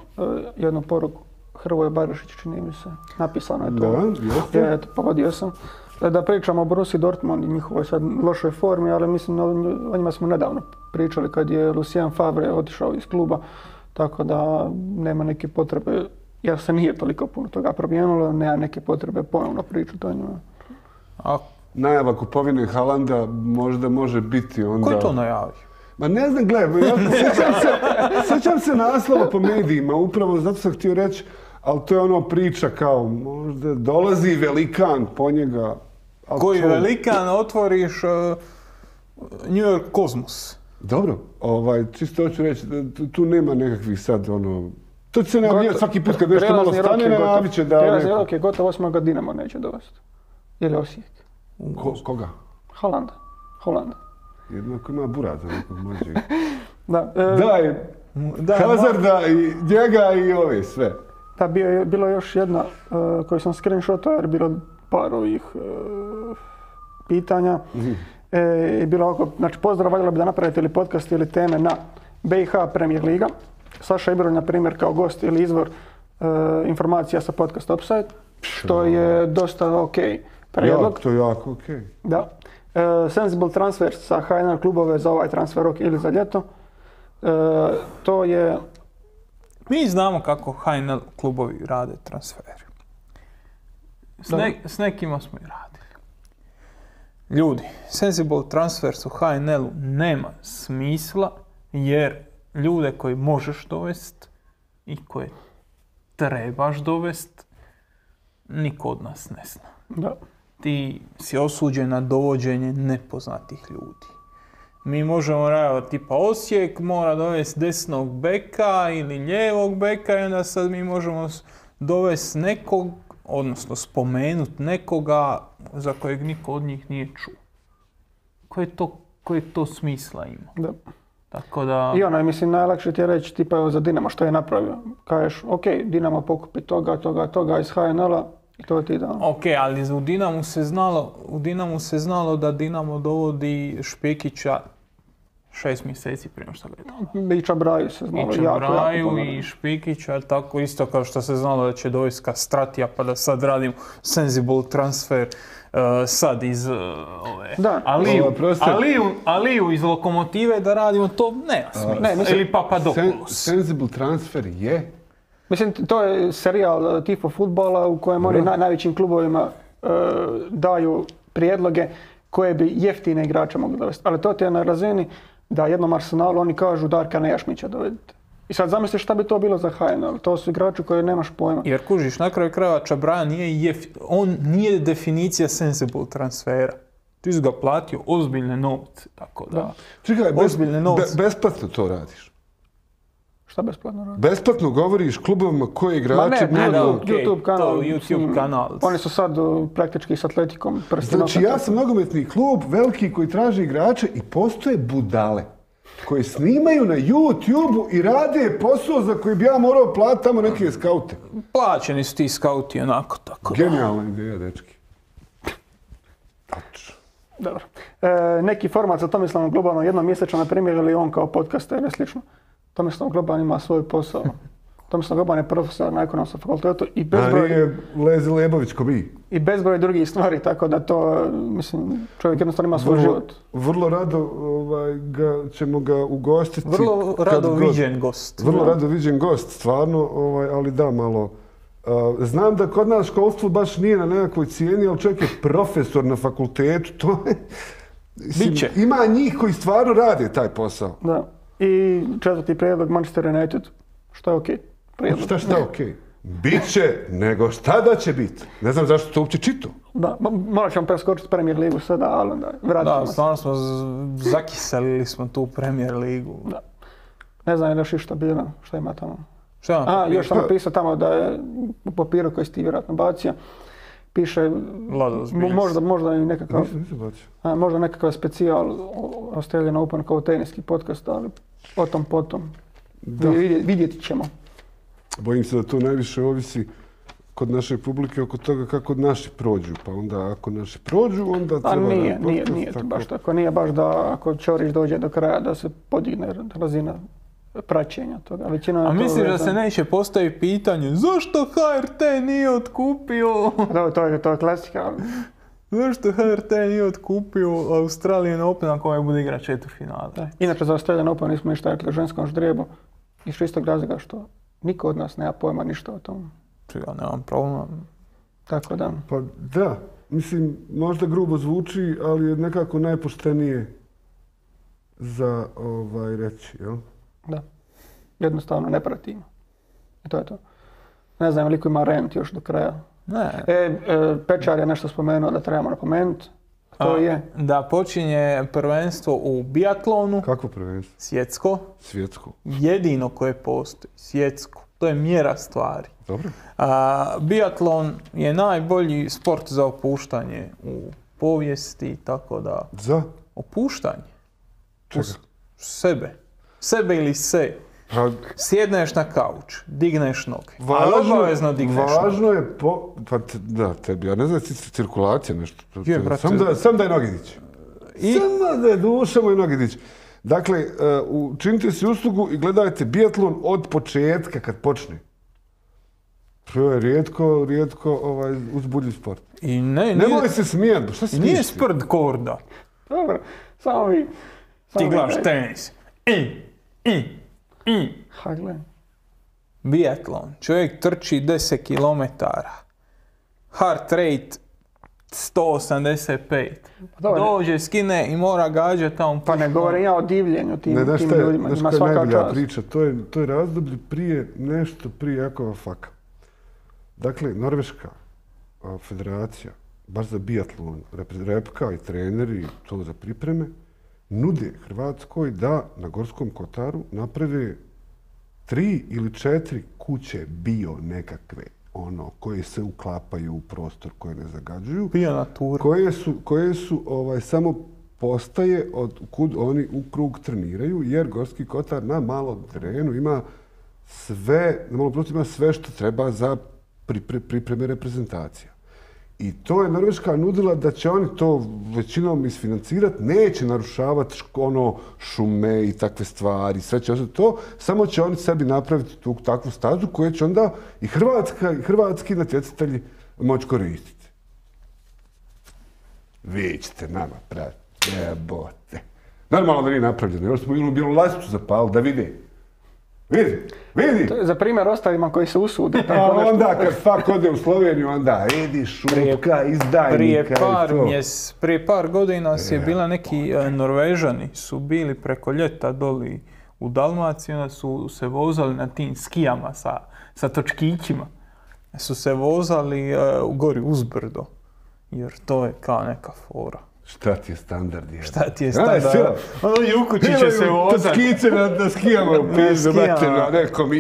jednu poruku. Hrvoje Barišić, čini mi se. Napisano je to. Da, jeste. Pogodio sam. Da pričamo o Borussia Dortmund i njihovoj sad lošoj formi, ali mislim o njima smo nedavno pričali kad je Lucien Favre otišao iz kluba, tako da nema neke potrebe, jer se nije toliko puno toga promijenilo, nema neke potrebe ponovno pričati o njima. Najava kupovine Haalanda možda može biti onda... Ko je to najavio? Ma ne znam, gledaj, ja sjećam se naslova po medijima, upravo zato sam htio reći, ali to je ono priča kao možda dolazi velikan po njega. Koji velikan otvoriš New York Kozmos? Dobro, čisto hoću reći, tu nema nekakvih sad ono... To će se najavljati svaki put kad nešto malo stane, najavit će da... Prijelazni rok je gotovo, osim ga Dinamo neće dovesti. Ili Osijek. Koga? Holanda. Jednako ima Buraza nekog mlađeg. Da. Hazarda i njega i ove sve. Da, bilo je još jedna koju sam screenshotao jer bilo par ovih pitanja. I bilo ovako, znači pozdrav, valjalo bi da napravite ili podcast ili teme na BiH Premier Liga. Saša Ibron, na primjer, kao gost ili izvor informacija sa podcast Offside, što je dosta ok prijedlog. To je jako ok. Da. Sensible transfer sa HNL klubove za ovaj transfer rok ili za ljeto. To je... Mi znamo kako HNL klubovi rade transferi. S nekima smo i radili. Ljudi, sensible transfers u HNL-u nema smisla jer ljude koje možeš dovesti i koje trebaš dovesti, niko od nas ne zna. Da. Ti si osuđen na dovođenje nepoznatih ljudi. Mi možemo raditi tipa Osijek mora dovesti desnog beka ili lijevog beka i onda sad mi možemo dovesti nekog, odnosno spomenuti nekoga za kojeg niko od njih nije čuo. Koje to smisla ima? Da. Tako da... I mislim, najlakše ti je reći tipa evo za Dinamo što je napravio. Kažeš, ok, Dinamo pokupi toga iz HNL-a i to ti da. Ok, ali u Dinamu se znalo da Dinamo dovodi Špekića 6 mjeseci prije što ga je dalo. I Čabraju se znalo jako puno. I Špekića, tako isto kao što se znalo da će dovesti Kastratija, pa da sad radim sensible transfer sad iz ove... Da. Aliju iz Lokomotive da radimo to, ne, ili Papadopoulos. Sensible transfer je... Mislim, to je serijal Tifo fudbala u kojem oni najvećim klubovima daju prijedloge koje bi jeftine igrače mogli dovesti. Ali to ti je na razini da jednom Arsenalu oni kažu Darka Nejašmića dovedite. I sad zamisliš šta bi to bilo za HNL. To su igrači koje nemaš pojma. Jer kužiš, na kraju krajeva Čabraja on nije definicija sensible transfera. Ti si ga platio ozbiljne novce, tako da. Čekaj, besplatno to radiš? Šta besplatno radi? Besplatno govoriš klubovima koji igrači... YouTube kanal. To YouTube kanal. Oni su sad praktički s Atletikom prsti. Znači ja sam nogometni klub, veliki koji traži igrače i postoje budale koji snimaju na YouTube-u i rade posao za koji bi ja morao platiti tamo neke skaute. Plaćeni su ti skauti onako tako. Genijalna ideja, dečki. Tačno. Dobro. Neki format za Tomislavom Globanom jednom mjesečno, na primjer, ili on kao podcaster ili slično. Tomislav Globan ima svoj posao. Tomislav Globan je profesor na ekonomskom fakultetu i bezbroj... nije Lezi Lebović ko mi. I bezbroj drugih stvari, tako da to, mislim, čovjek jednostavno ima svoj život. Vrlo rado ćemo ga ugostiti. Vrlo rado viđen gost. Vrlo rado viđen gost, stvarno, ali da, malo... Znam da kod nas školstvo baš nije na nekakvoj cijeni, ali čovjek je profesor na fakultetu, to je... Biće. Ima njih koji stvarno rade taj posao. Da. I četvrti prijedlog Manchester United, što je okej. Šta okej? Biće, nego šta da će biti. Ne znam zašto to uopće čitao. Da, morat ćemo preskočiti Premier ligu sada, ali da, vratimo se. Da, stvarno smo zakiselili smo tu Premier ligu. Da. Ne znam je li još išta bilo, šta ima tamo. Još sam napisao tamo da je u papiru koji si ti vjerojatno bacio, piše možda i nekakav... Nisam bacio. Možda nekakav specijal Australian Open kao teniski podcast, ali o tom potom. Vidjeti ćemo. Bojim se da to najviše ovisi kod naše publike oko toga kako naši prođu. Pa onda ako naši prođu, onda treba... Nije to baš tako. Nije baš da ako Ćorić dođe do kraja da se podigne razina praćenja toga. A misliš da se neće postaviti pitanje zašto HRT nije otkupio? To je klasika. Zašto HRT nije otkupio Australian Open ako ovaj bude igrati četvrtfinale? Inače za Australian Open nismo ništa rekli o ženskom ždrijebu iz čistog razloga što niko od nas nema pojma ništa o tom. Ja nemam problema. Tako da. Pa da, mislim, možda grubo zvuči, ali je nekako najpoštenije za reći, jel? Da. Jednostavno ne pratimo. I to je to. Ne znam koliko ima rent još do kraja. Ne. Pečar je nešto spomenuo da trebamo napomenuti. To je. Da počinje prvenstvo u biatlonu. Kakvo prvenstvo? Svjetsko. Svjetsko. Jedino koje postoji. Svjetsko. To je mjera stvari. Dobro. Biatlon je najbolji sport za opuštanje u povijesti, tako da... Za? Opuštanje. Čega? Sebe ili se. Sjedneš na kauč, digneš noge. Obavezno digneš noge. Važno je tebi, ja ne znam, cirkulacija nešto. Sam daj noge dići. Sam da je duša moj noge dići. Dakle, učinite si uslugu i gledajte biatlon od početka kad počne. To je rijetko uzbudljiv sport. Nemoj se smijati, šta si nije sprt korda. Dobro, samo vi. Ti gledaš tenis. Biatlon. Čovjek trči 10 km. Heart rate 185. Dođe, skine i mora gađati tamo. Pa ne govorim ja o divljenju tim ljudima. Znaš koja je najbolja priča? To je razdoblje prije Jakova Faka. Dakle, Norveška federacija, baš za biatlon, Repka i treneri, to za pripreme, nude Hrvatskoj da na Gorskom kotaru naprave 3 ili 4 kuće bio nekakve, koje se uklapaju u prostor, koje ne zagađuju, koje su samo postaje od kud oni u krug treniraju, jer Gorski kotar na malom terenu ima sve što treba za pripreme reprezentacija. I to je Norveška nudila da će oni to većinom isfinancirati, neće narušavati šume i takve stvari, sve će ostati to, samo će oni sebi napraviti takvu stazu koju će onda i hrvatski natjecatelji moći koristiti. Vi ćete nama praviti, jebote. Normalno da nije napravljeno, još smo bilo lasicu zapali da vide. Vidi. Za primjer ostalima koji se usude. Onda kad Fak ode u Sloveniju, onda idi šupka, izdajnika Prije par godina je bila neki Norvežani su bili preko ljeta doli u Dalmaciji, onda su se vozali na tim skijama sa točkićima. Su se vozali gori uzbrdo, jer to je kao neka fora. Šta ti je standard? Šta ti je standard? Ono Jukući će se Imaju vozat. skice na skijama u pizdu, materno, neko mi.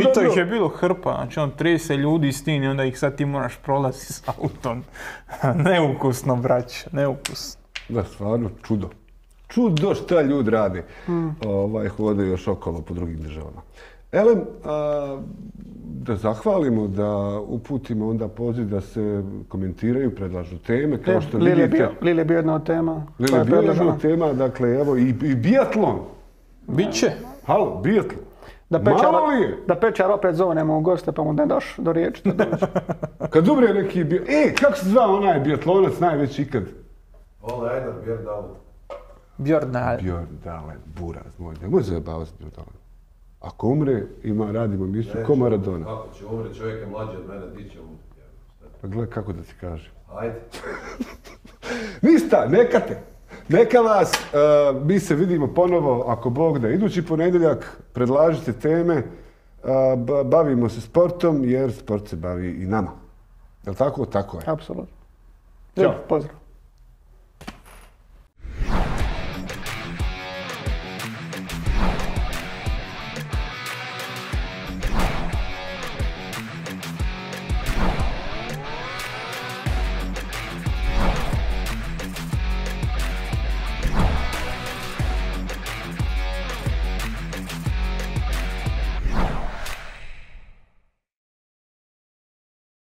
I to ih je bilo hrpa, znači 30 ljudi s tim i onda ih sad ti moraš prolaziti s autom. Neukusno, brać, neukusno. Da, stvarno, čudo. Čudo šta ljudi rade. Hodaju još okolo po drugim državama. Elem, da zahvalimo, da uputimo onda poziv da se komentiraju, predlažu teme, kao što vidite. Lili je bio jedna od tema. Lili je bio jedna od tema, dakle, evo, i biatlon. Biće. Halo, biatlon. Malo li je? Da Pečar opet zovnemo u goste pa mu ne daš do riječi. Kad umre neki kako se zvao onaj biatlonac najveći ikad? Einar Björndalen. Björndalen, buraz moj. Ne može zabavati s Björndalen. Ako umre, radimo misiju ko Maradona. Kako će umre, čovjek je mlađi od mene, di će umre? Pa gledaj kako da ti kažem. Ajde. Ništa, neka vas, mi se vidimo ponovo, ako Bog da, idući ponedjeljak, predlažite teme, bavimo se sportom, jer sport se bavi i nama. Je li tako? Tako je. Apsolutno. Ćao. Pozdrav.